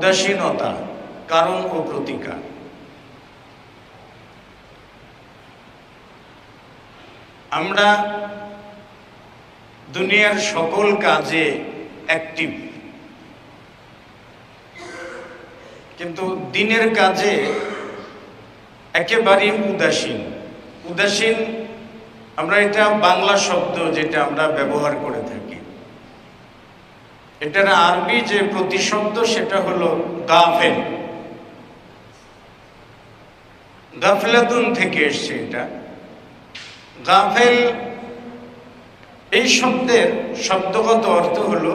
উদাসীনতা কারণ ও প্রতিকার। আমরা দুনিয়ার সকল কাজে অ্যাক্টিভ, কিন্তু দিনের কাজে একেবারেই উদাসীন। উদাসীন আমরা এটা বাংলা শব্দ যেটা আমরা ব্যবহার করে থাকি, এটার আরবি যে প্রতিশব্দ সেটা হলো গাফেল। গাফলাতুন থেকে এসছে এটা। গাফেল এই শব্দের শব্দগত অর্থ হলো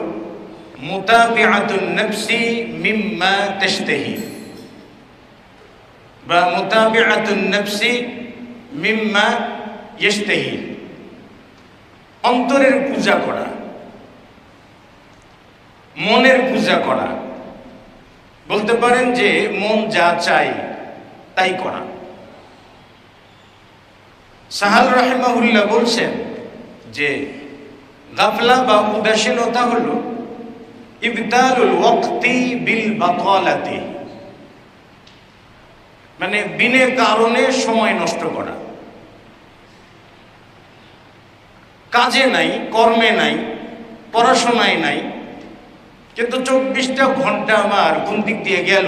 মুতাবিআতুন নফসি মিম্মা তাশতাহি বা মুতাবিআতুন নফসি মিম্মা ইয়াশতাহি, অন্তরের পূজা করা, মনের পূজা করা, বলতে পারেন যে মন যা চায় তাই করা। সাহাল রাহিমাহুল্লাহ বলছেন যে গাফলা বা উদাসীনতা হলো ইবতালুল ওয়াক্তি বিল বাতালাতি, মানে বিনা কারণে সময় নষ্ট করা। কাজে নাই, কর্মে নাই, পড়াশোনায় নাই, কিন্তু 24টা ঘন্টা আমার কোন দিক দিয়ে গেল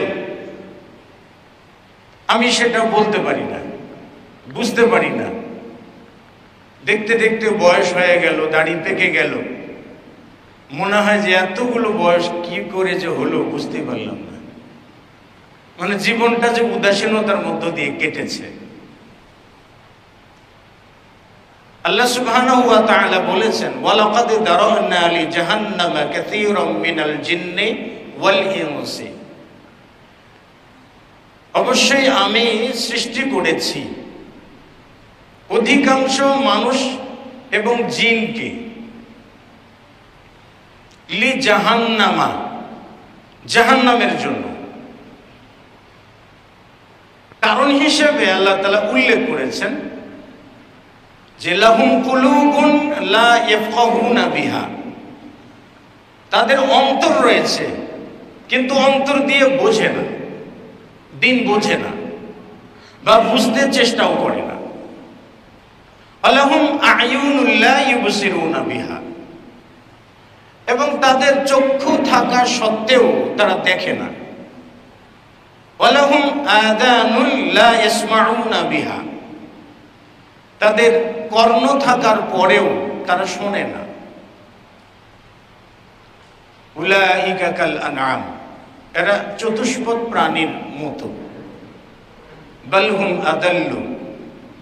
আমি সেটা বলতে পারি না, বুঝতে পারি না। দেখতে দেখতে বয়স হয়ে গেল, দাড়ি পেকে গেল, মনে হয় যে এতগুলো বয়স কি করে যে হলো বুঝতে পারলাম না। মানে জীবনটা যে উদাসীনতার মধ্য দিয়ে কেটেছে। আল্লাহ সুবহানাহু ওয়া তাআলা বলেছেন, ওয়ালাকাদ দারানা লি জাহান্নামা কাসীরাম মিনাল জিন্নি ওয়াল ইনসি, অবশ্যই আমি সৃষ্টি করেছি অধিকাংশ মানুষ এবং জিনকে, লি জাহান্নামা, জাহান্নামের জন্য। কারণ হিসেবে আল্লাহ তাআলা উল্লেখ করেছেন যে লাহুম কুলুবুন লা ইয়াফকাহুনা বিহা, তাদের অন্তর রয়েছে কিন্তু অন্তর দিয়ে বোঝে না, দিন বোঝে না বা বুঝতে চেষ্টাও করে না। আলাহুম আয়ুনুল লা ইউবসিরুনা বিহা, এবং তাদের চক্ষু থাকা সত্ত্বেও তারা দেখে না। ওয়ালাহুম আযানুল লা ইয়াসমাউনা বিহা, তাদের কর্ণ থাকার পরেও তারা শোনে না। উলাইকা কাল আনআম, এরা চতুষ্পদ প্রাণীর মতো। বালহুম আদাল্লু,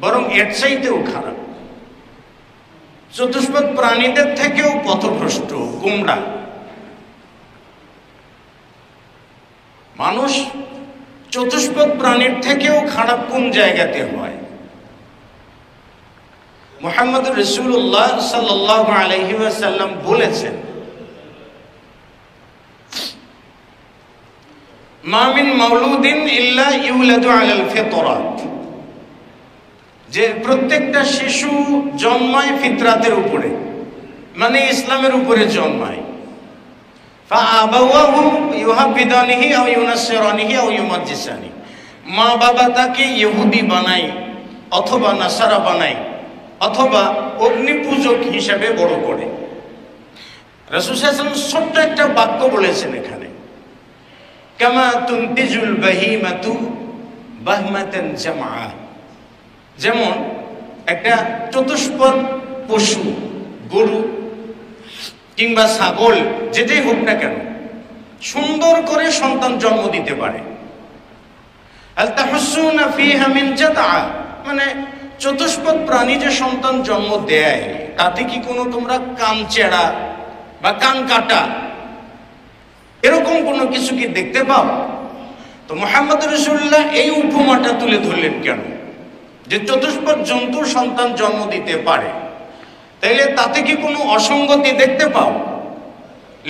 বরং এর চাইতেও খারাপ। চতুষ্পদ প্রাণীদের থেকেও পথভ্রষ্ট, গুমরা। মানুষ চতুষ্পদ প্রাণীর থেকেও খারাপ কোন জায়গাতে হয়? মুহাম্মদুর রাসূলুল্লাহ সাল্লাল্লাহু আলাইহি ওয়াসাল্লাম বলেছেন, মা মিন মাউলুদিন ইল্লা ইউলাদু আলাল ফিতরাত, যে প্রত্যেকটা শিশু জন্মায় ফিতরাতের উপরে, মানে ইসলামের উপরে জন্মায়। ফাআবাওয়াহু ইউহাবিদানিহি আও ইউনাসসিরানিহি আও ইউমাজ্জিসানি, মা বাবা তাকে ইহুদি বানায় অথবা নাসারা বানায় অথবা অগ্নিপূজক হিসেবে বড় করে। রাসূল সাল্লাল্লাহু আলাইহি ওয়াসাল্লাম ছোট্ট একটা বাক্য বলেছেন এখানে, কামা তুনতিজুল বাহিমাতু বাহমাতান জামআ, যেমন একটা চতুষ্পদ পশু, গরু কিংবা ছাগল যেটাই হোক না কেন, সুন্দর করে সন্তান জন্ম দিতে পারে। আল তাহুসুনা ফিহা মিন জাদআ, মানে চতুষ্পদ প্রাণী যে সন্তান জন্ম দেয় তাতে কি কোনো তোমরা কান চেড়া বা কান কাটা এরকম কোনো কিছু কি দেখতে পাও? তো মুহাম্মদ রাসূলুল্লাহ এই উপমাটা তুলে ধরলেন কেন? যে চতুষ্পদ জন্তু সন্তান জন্ম দিতে পারে, তাইলে তাতে কি কোনো অসঙ্গতি দেখতে পাও?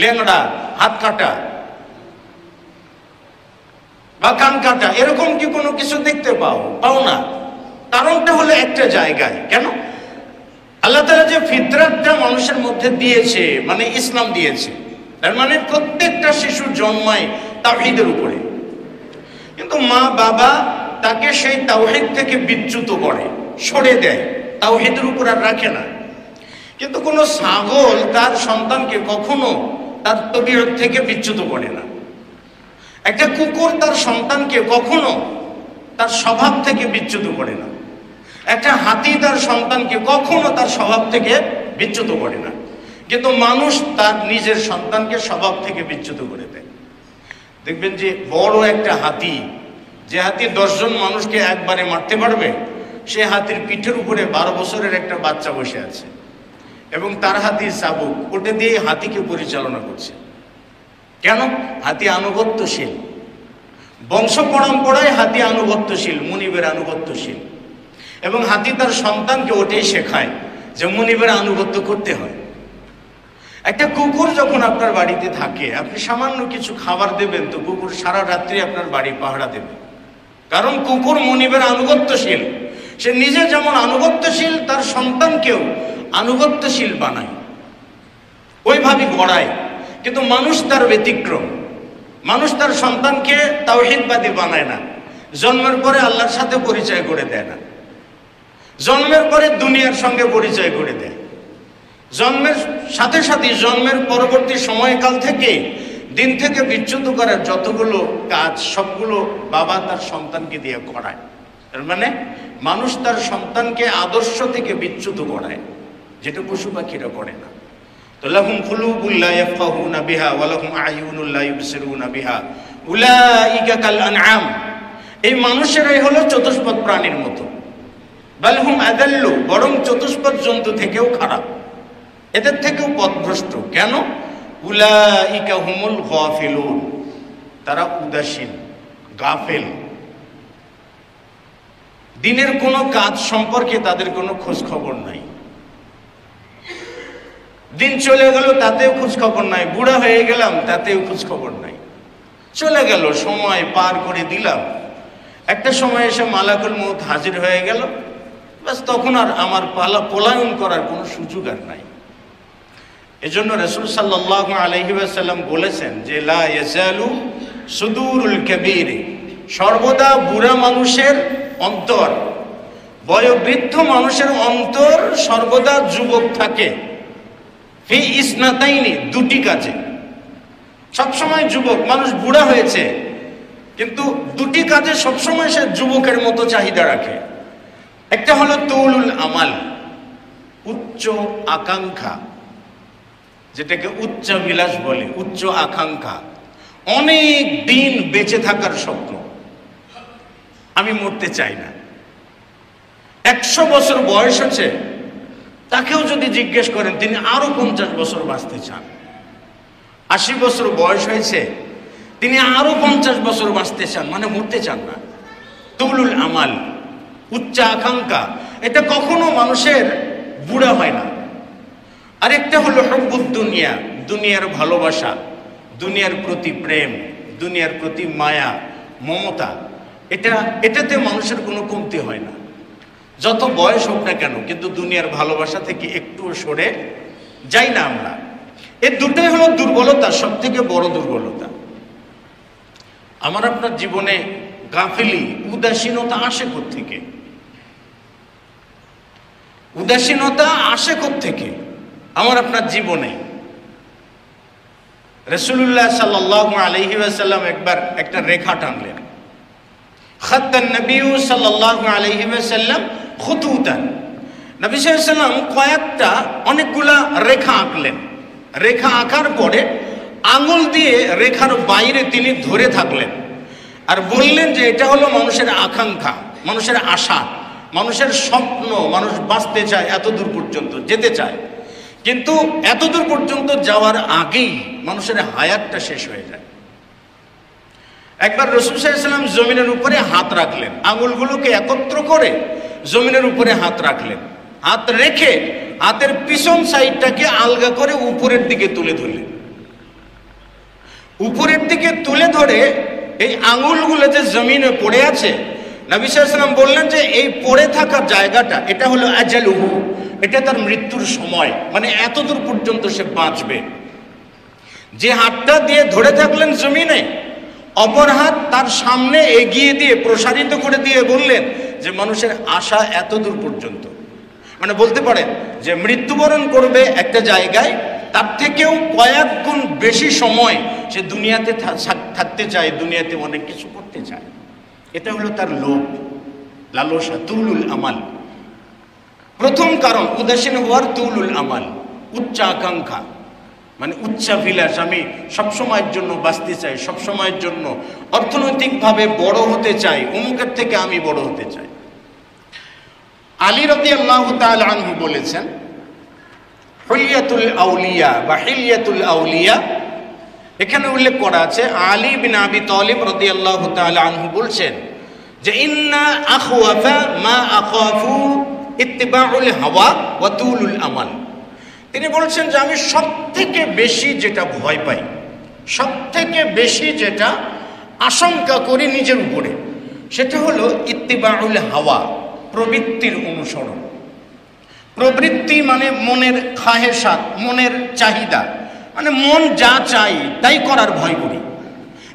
লেংড়া, হাত কাটা বা কান কাটা এরকম কি কোনো কিছু দেখতে পাও? পাও না। কারণটা হলো একটা জায়গায়। কেন? আল্লাহ তাআলা যে ফিতরাতটা মানুষের মধ্যে দিয়েছে, মানে ইসলাম দিয়েছে, তার মানে প্রত্যেকটা শিশু জন্মায় তাওহীদের উপরে। কিন্তু মা বাবা তাকে সেই তাওহীদ থেকে বিচ্যুত করে, সরে দেয়, তাওহীদের উপর আর রাখে না। কিন্তু কোনো ছাগল তার সন্তানকে কখনো তার তবিয়ত থেকে বিচ্যুত করে না। একটা কুকুর তার সন্তানকে কখনো তার স্বভাব থেকে বিচ্যুত করে না। একটা হাতি তার সন্তানকে কখনো তার স্বভাব থেকে বিচ্যুত করে না। কিন্তু মানুষ তার নিজের সন্তানকে স্বভাব থেকে বিচ্যুত করে দেয়। দেখবেন যে বড় একটা হাতি, যে হাতি 10 জন মানুষকে একবারে মারতে পারবে, সে হাতির পিঠের উপরে 12 বছরের একটা বাচ্চা বসে আছে এবং তার হাতি চাবুক, ওটা দিয়ে হাতিকে পরিচালনা করছে। কেন? হাতি আনুগত্যশীল, বংশ পরম্পরায় হাতি আনুগত্যশীল, মুনিবের আনুগত্যশীল, এবং হাতি তার সন্তানকে ওটাই শেখায় যে মুনিবের আনুগত্য করতে হয়। একটা কুকুর যখন আপনার বাড়িতে থাকে, আপনি সামান্য কিছু খাবার দেবেন তো কুকুর সারা রাত্রি আপনার বাড়ি পাহারা দেবে, কারণ কুকুর মুনিবের আনুগত্যশীল। সে নিজে যেমন আনুগত্যশীল, তার সন্তানকেও আনুগত্যশীল বানায়, ওইভাবে গড়ায়। কিন্তু মানুষ তার ব্যতিক্রম। মানুষ তার সন্তানকে তাওহীদবাদী বানায় না, জন্মের পরে আল্লাহর সাথে পরিচয় করে দেয় না, জন্মের পরে দুনিয়ার সঙ্গে পরিচয় করে দেয়। জন্মের সাথে সাথে, জন্মের পরবর্তী সময়কাল থেকে, দিন থেকে বিচ্যুত করার যতগুলো কাজ সবগুলো বাবা তার সন্তানকে দিয়ে করায়। এর মানে মানুষ তার সন্তানকে আদর্শ থেকে বিচ্যুত করায়, যেটা পশু পাখিরা করে না। তো লাহুম কুলুবুল লা ইয়াফকাহুনা বিহা ওয়া লাহুম আয়ুনুল লা ইউবসিরুনা বিহা উলাইকা কাল আনআম। এই মানুষেরাই হলো চতুষ্পদ প্রাণীর মতো। বাল হুম আদাল্লু, বরং চতুষ্পদ জন্তু থেকেও খারাপ, এদের থেকেও পথভ্রষ্ট। কেন? উলাইকা হুমুল গাফিলুন, তারা উদাসীন, গাফেল। দিনের কোনো কাজ সম্পর্কে তাদের কোনো খোঁজ খবর নাই। দিন চলে গেল তাতেও খোঁজ খবর নাই, বুড়া হয়ে গেলাম তাতেও খোঁজ খবর নাই। চলে গেল, সময় পার করে দিলাম, একটা সময় এসে মালাকুল মউত হাজির হয়ে গেল, বাস তখন আর আমার পলায়ন করার কোনো সুযোগ আর নাই। এজন্য রাসূল সাল্লাল্লাহু আলাইহি ওয়াসাল্লাম বলেছেন যে লা ইয়াজালু সুদুরুল কাবীর, সর্বদা বুড়া মানুষের অন্তর, বয়োবৃদ্ধ মানুষের অন্তর সর্বদা যুবক থাকে। ফি ইসনাতাইনি, দুটি কাজে। সবসময় যুবক মানুষ বুড়া হয়েছে, কিন্তু দুটি কাজে সবসময় সে যুবকের মতো চাহিদা রাখে। একটা হলো তুলুল আমাল, উচ্চ আকাঙ্ক্ষা, যেটাকে উচ্চাভিলাষ বলে, উচ্চ আকাঙ্ক্ষা, অনেক দিন বেঁচে থাকার স্বপ্ন। আমি মরতে চাই না। 100 বছর বয়স হচ্ছে, তাকেও যদি জিজ্ঞেস করেন তিনি আরো 50 বছর বাঁচতে চান। 80 বছর বয়স হয়েছে, তিনি আরো 50 বছর বাঁচতে চান, মানে মরতে চান না। তুলুল আমাল, উচ্চ আকাঙ্ক্ষা, এটা কখনো মানুষের বুড়া হয় না। আরেকটা হলো হুব্বুদ দুনিয়া, দুনিয়ার ভালোবাসা, দুনিয়ার প্রতি প্রেম, দুনিয়ার প্রতি মায়া, মমতা, এটাতে মানুষের কোনো কমতি হয় না, যত বয়স হোক না কেন। কিন্তু দুনিয়ার ভালোবাসা থেকে একটু সরে যাই না আমরা। এই দুটোই হলো দুর্বলতা, সব থেকে বড় দুর্বলতা। আমার আপনার জীবনে গাফিলি, উদাসীনতা আসে কোত্থেকে? উদাসীনতা আসে কোত্থেকে আমার আপনার জীবনে? রাসূলুল্লাহ সাল্লাল্লাহু আলাইহি ওয়াসাল্লাম একবার একটা রেখা টানলেন। খাত্তান নবী সাল্লাল্লাহু আলাইহি ওয়াসাল্লাম খুতুতান, নবী সাল্লাল্লাহু আলাইহি ওয়াসাল্লাম কয়েকটা অনেকগুলা রেখা আঁকলেন। রেখা আঁকার পরে আঙুল দিয়ে রেখার বাইরে তিনি ধরে থাকলেন আর বললেন যে এটা হলো মানুষের আকাঙ্ক্ষা, মানুষের আশা, মানুষের স্বপ্ন। মানুষ বাঁচতে চায়, এত দূর পর্যন্ত যেতে চায়, কিন্তু এত দূর পর্যন্ত যাওয়ার আগেই মানুষের হায়াতটা শেষ হয়ে যায়। একবার রাসূল সাল্লাল্লাহু আলাইহি ওয়াসাল্লাম জমিনের উপরে হাত রাখলেন, আঙুলগুলোকে একত্র করে জমিনের উপরে হাত রাখলেন। হাত রেখে হাতের পিছন সাইডটাকে আলগা করে উপরের দিকে তুলে ধরলেন। উপরের দিকে তুলে ধরে এই আঙুলগুলো যে জমিনে পড়ে আছে, নবী সাল্লাল্লাহু আলাইহি ওয়াসাল্লাম বললেন যে এই পড়ে থাকা জায়গাটা, এটা হলো আজালুহু, এটা তার মৃত্যুর সময়, মানে এতদূর পর্যন্ত সে বাঁচবে। যে হাতটা দিয়ে ধরে থাকলেন জমিনে, অপর হাত তার সামনে এগিয়ে দিয়ে প্রসারিত করে দিয়ে বললেন যে মানুষের আশা এত দূর পর্যন্ত, মানে বলতে পারেন যে মৃত্যুবরণ করবে একটা জায়গায়, তার থেকেও কয়েক গুণ বেশি সময় সে দুনিয়াতে থাকতে চায়, দুনিয়াতে অনেক কিছু করতে চায়। এটা হলো তার লোভ, লালসা, তুলুল আমাল। প্রথম কারণ উদাসীন হওয়ার তুলুল আমাল, উচ্চ আকাঙ্ক্ষা, মানে উচ্চাভিলাষ। আমি সবসময়ের জন্য বাঁচতে চাই, সবসময়ের জন্য অর্থনৈতিকভাবে বড় হতে চাই, অমুকের থেকে আমি বড় হতে চাই। আলী রাদিয়াল্লাহু তাআলা আনহু বলেছেন, হুলিয়াতুল আউলিয়া বা হিলিয়াতুল আউলিয়া, এখানে উল্লেখ করা আছে আলী বিন আবি তালিব রাদিয়াল্লাহু তাআলা আনহু বলছেন যে ইন্না আখওয়াফা মা আখাফু ইত্তিবাউল হাওয়া ওয়া তুলুল আমাল। তিনি বলছেন যে আমি সবথেকে বেশি যেটা ভয় পাই, সবথেকে বেশি যেটা আশঙ্কা করি নিজের উপরে, সেটা হলো ইত্তিবাউল হাওয়া, প্রবৃত্তির অনুসরণ। প্রবৃত্তি মানে মনের খাহেসাত, মনের চাহিদা, মানে মন যা চাই তাই করার ভয় করি।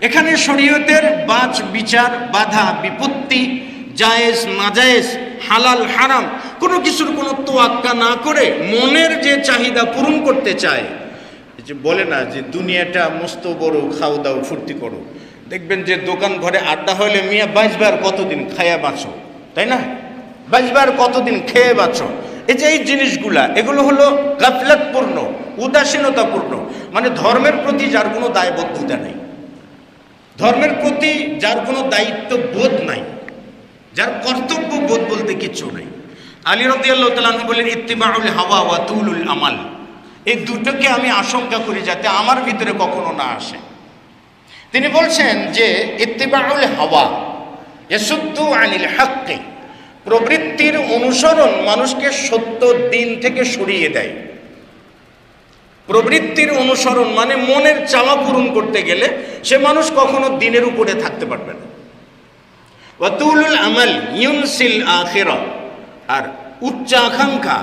এখানে শরীয়তের বাচ বিচার, বাধা বিপত্তি, জায়েজ নাজায়েজ, হালাল হারাম কোনো কিছুর কোনো তোয়াক্কা না করে মনের যে চাহিদা পূরণ করতে চায়। যে বলে না যে দুনিয়াটা মস্ত বড়, খাও দাও ফুর্তি করো। দেখবেন যে দোকান ঘরে আড্ডা হলে মিয়া বাঁচবার কতদিন, খায়া বাঁচো, তাই না? বাঁচবার কতদিন, খেয়ে বাঁচো। এই যে এই জিনিসগুলা, এগুলো হলো গাফলাতপূর্ণ, উদাসীনতাপূর্ণ, মানে ধর্মের প্রতি যার কোনো দায়বদ্ধতা নেই, ধর্মের প্রতি যার কোনো দায়িত্ব বোধ নাই, যার কর্তব্য বোধ বলতে কিচ্ছু নেই। আলী রাদিয়াল্লাহু তাআলা আনহু বলেন ইত্তিবাউল হাওয়া ওয়া তুলুল আমাল, এই দুটোকে আমি আশঙ্কা করি যাতে আমার ভিতরে কখনো না আসে। তিনি বলছেন যে ইত্তিবাউল হাওয়া ইয়াসুদ্দু আনিল হাক্কি, প্রবৃত্তির অনুসরণ মানুষকে সত্য দিন থেকে সরিয়ে দেয়। প্রবৃত্তির অনুসরণ মানে মনের চাওয়া পূরণ করতে গেলে সে মানুষ কখনো দিনের উপরে থাকতে পারবে না। ওয়া তুলুল আমাল ইউনসিল আখিরা, আর উচ্চ আকাঙ্ক্ষা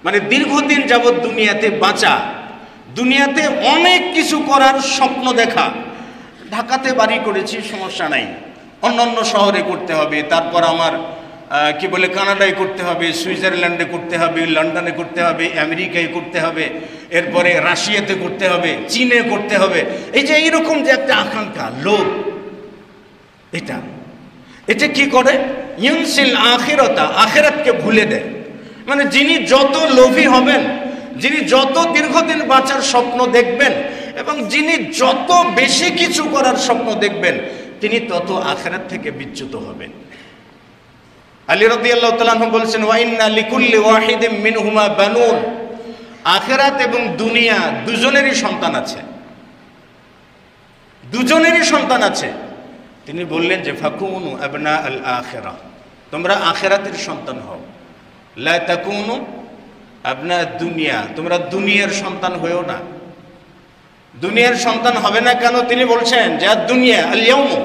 মানে দীর্ঘদিন যাবৎ দুনিয়াতে বাঁচা, দুনিয়াতে অনেক কিছু করার স্বপ্ন দেখা। ঢাকাতে বাড়ি করেছি, সমস্যা নাই, অন্যান্য শহরে করতে হবে, তারপর আমার কি বলে কানাডায় করতে হবে, সুইজারল্যান্ডে করতে হবে, লন্ডনে করতে হবে, আমেরিকায় করতে হবে, এরপরে রাশিয়াতে করতে হবে, চীনে করতে হবে। এই যে এইরকম যে একটা আকাঙ্ক্ষা, লোভ, এটা কি করে? ইউনসিল আখিরাতা, আখিরাতকে ভুলে দেয়। মানে যিনি যত লোভী হবেন, যিনি যত দীর্ঘদিন বাঁচার স্বপ্ন দেখবেন এবং যিনি যত বেশি কিছু করার স্বপ্ন দেখবেন, তিনি তত আখিরাত থেকে বিচ্যুত হবেন। আলী রাদিয়াল্লাহু তাআলা আনহু বলেছেন ওয়া ইন্না লিকুল্লি ওয়াহিদিন মিনহুমা বানুন, আখিরাত এবং দুনিয়া দুজনেরই সন্তান আছে, দুজনেরই সন্তান আছে। তিনি বললেন যে ফাকুনু আবনা আল আখিরা, তোমরা আখিরাতের সন্তান হও, লা তাকুনু আবনা দুনিয়া, তোমরা দুনিয়ার সন্তান হয়েও না। দুনিয়ার সন্তান হবে না কেন? তিনি বলছেন যে দুনিয়া আল ইয়াউমু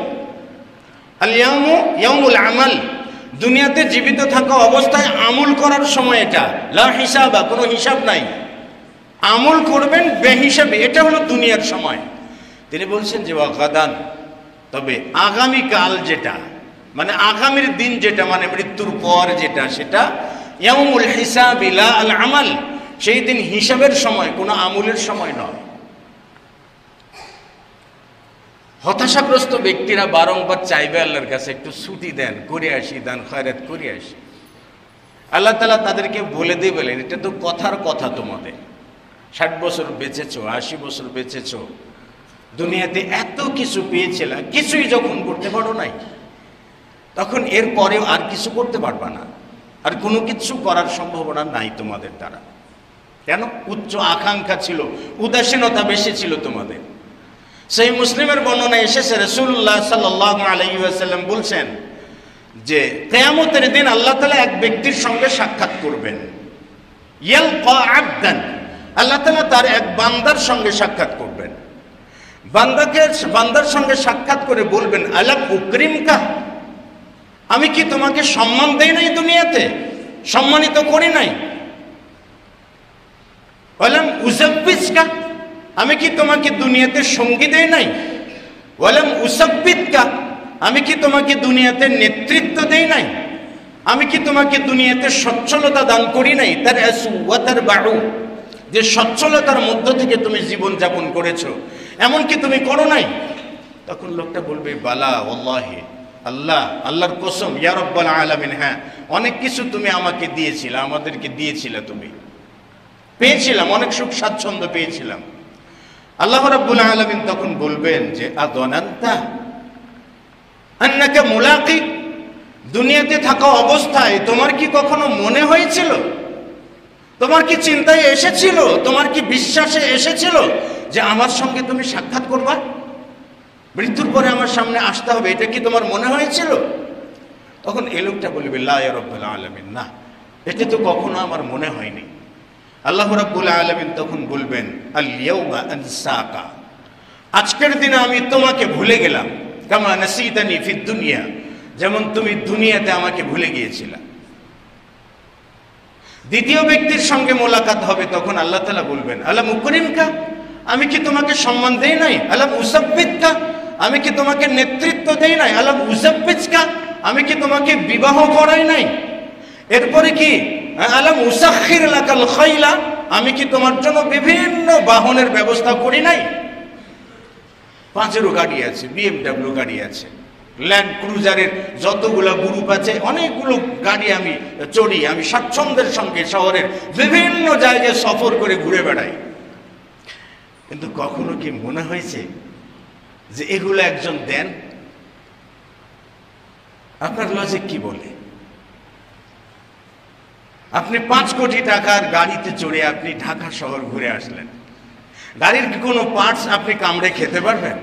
ইয়াউমুল আমাল, দুনিয়াতে জীবিত থাকা অবস্থায় আমল করার সময়, এটা লা হিসাবা, কোনো হিসাব নাই, আমল করবেন বেহিসাবে, এটা হলো দুনিয়ার সময়। তিনি বলছেন যে ওয়াগাদান, তবে আগামীকাল যেটা, মানে আগামীর দিন যেটা, মানে মৃত্যুর পর যেটা, সেটা ইয়াউমুল হিসাব লা আল আমাল, সেই দিন হিসাবের সময়, কোনো আমলের সময় নয়। হতাশাগ্রস্ত ব্যক্তিরা বারংবার চাইবে আল্লাহর কাছে একটু ছুটি দেন, করে আসি, দান খয়রাত করে আসি। আল্লাহ তাআলা তাদেরকে বলে দিয়ে বলেন এটা তো কথার কথা, তোমাদের 60 বছর বেঁচেছো, 80 বছর বেঁচেছো, দুনিয়াতে এত কিছু পেয়েছিল, কিছুই যখন করতে পারো নাই, তখন এর পরেও আর কিছু করতে পারবা না, আর কোনো কিছু করার সম্ভাবনা নাই তোমাদের দ্বারা। কেন? উচ্চ আকাঙ্ক্ষা ছিল, উদাসীনতা বেশি ছিল তোমাদের। সেই মুসলিমের বর্ণনায় এসেছে রাসূলুল্লাহ সাল্লাল্লাহু আলাইহি ওয়াসাল্লাম বলছেন যে কিয়ামতের দিন আল্লাহ তাআলা এক ব্যক্তির সঙ্গে সাক্ষাৎ করবেন, ইয়ালকা আবদান, আল্লাহ তাআলা তার এক বান্দার সঙ্গে সাক্ষাৎ করবেন। বান্দার সঙ্গে সাক্ষাৎ করে বলবেন আলাম উকরিমকা, আমি কি তোমাকে সম্মান দেই নাই দুনিয়াতে, সম্মানিত করি নাই? আলাম উযাব্বিজকা, আমি কি তোমাকে দুনিয়াতে সঙ্গী দেই নাই? ওয়ালাম উসাব্বিতকা, আমি কি তোমাকে দুনিয়াতে নেতৃত্ব দেই নাই? আমি কি তোমাকে দুনিয়াতে সচ্ছলতা দান করি নাই? তার আসু ওয়া তার বাড়ু, যে সচ্ছলতার মধ্য থেকে তুমি জীবন যাপন করেছো, এমন কি তুমি করো নাই? তখন লোকটা বলবে বালা ওয়াল্লাহি, আল্লাহর কসম ইয়া রাব্বাল আলামিন, হ্যাঁ অনেক কিছু তুমি আমাকে দিয়েছিলে, আমাদেরকে দিয়েছিলে, তুমি পেয়েছিলাম, অনেক সুখ স্বাচ্ছন্দ্য পেয়েছিলাম। আল্লাহ রাব্বুল আলামিন তখন বলবেন যে আযানান্তা আন্নাকা মুলাকি, দুনিয়াতে থাকা অবস্থায় তোমার কি কখনো মনে হয়েছিল, তোমার কি চিন্তায় এসেছিল, তোমার কি বিশ্বাসে এসেছিল যে আমার সঙ্গে তুমি সাক্ষাৎ করবা, মৃত্যুর পরে আমার সামনে আসতে হবে, এটা কি তোমার মনে হয়েছিল? তখন এই লোকটা বলবে লা ইয়া রাব্বুল আলামিন, না, এটা তো কখনো আমার মনে হয়নি। আল্লাহ রাব্বুল আলামিন তখন বলবেন আল ইয়াউমা আনসাকা, আজকের দিনে আমি তোমাকে ভুলে গেলাম, কামা নাসিতানি ফিদ দুনিয়া, যেমন তুমি দুনিয়াতে আমাকে ভুলে গিয়েছিলে। দ্বিতীয় ব্যক্তির সঙ্গে মোলাকাত হবে, তখন আল্লাহ তাআলা বলবেন আলাম উকরিমকা, আমি কি তোমাকে সম্মান দেই নাই? আলাম উসাব্বিতকা, আমি কি তোমাকে নেতৃত্ব দেই নাই? আলাম উসাব্বিতকা, আমি কি তোমাকে বিবাহ করাই নাই? এরপরে কি আলাম উসাখির লাকাল খাইলা, আমি কি তোমার জন্য বিভিন্ন বাহনের ব্যবস্থা করি নাই? পাঁচেরও গাড়ি আছে, BMW গাড়ি আছে, ল্যান্ড ক্রুজারের যতগুলো গ্রুপ আছে, অনেকগুলো গাড়ি আমি চড়ি, আমি স্বাচ্ছন্দ্যের সঙ্গে শহরের বিভিন্ন জায়গায় সফর করে ঘুরে বেড়াই। কিন্তু কখনো কি মনে হয়েছে যে এগুলো একজন দেন? আপনার লজিক কি বলে? আপনি 5 কোটি টাকার গাড়িতে চড়ে আপনি ঢাকা শহর ঘুরে আসলেন, গাড়ির কি কোনো পার্টস আপনি কামড়ে খেতে পারবেন?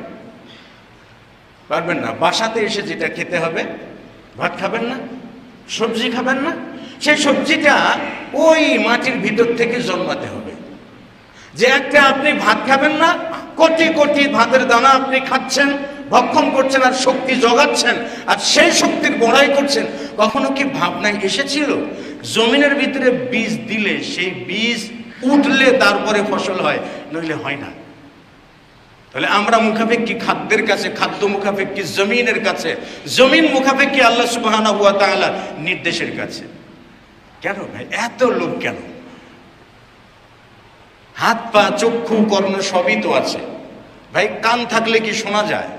পারবেন না। বাসাতে এসে যেটা খেতে হবে, ভাত খাবেন না, সবজি খাবেন না, সেই সবজিটা ওই মাটির ভিতর থেকে জন্মাতে হবে। যে একটা আপনি ভাত খাবেন না, কোটি কোটি ভাতের দানা আপনি খাচ্ছেন, ভক্ষণ করছেন আর শক্তি জোগাচ্ছেন, আর সেই শক্তির বড়াই করছেন। কখনো কি ভাবনায় এসেছিল জমিনের ভিতরে বীজ দিলে সেই বীজ উঠলে তারপরে ফসল হয়, নইলে হয় না? তাহলে আমরা মুখাপেক্ষী খাদ্যের কাছে, খাদ্য মুখাপেক্ষী জমিনের কাছে, জমিন মুখাপেক্ষী আল্লাহ সুবহানাহু ওয়া তাআলা নির্দেশের কাছে। কেন ভাই এত লোক কেন? হাত পা চক্ষু কর্ণ সবই তো আছে ভাই। কান থাকলে কি শোনা যায়?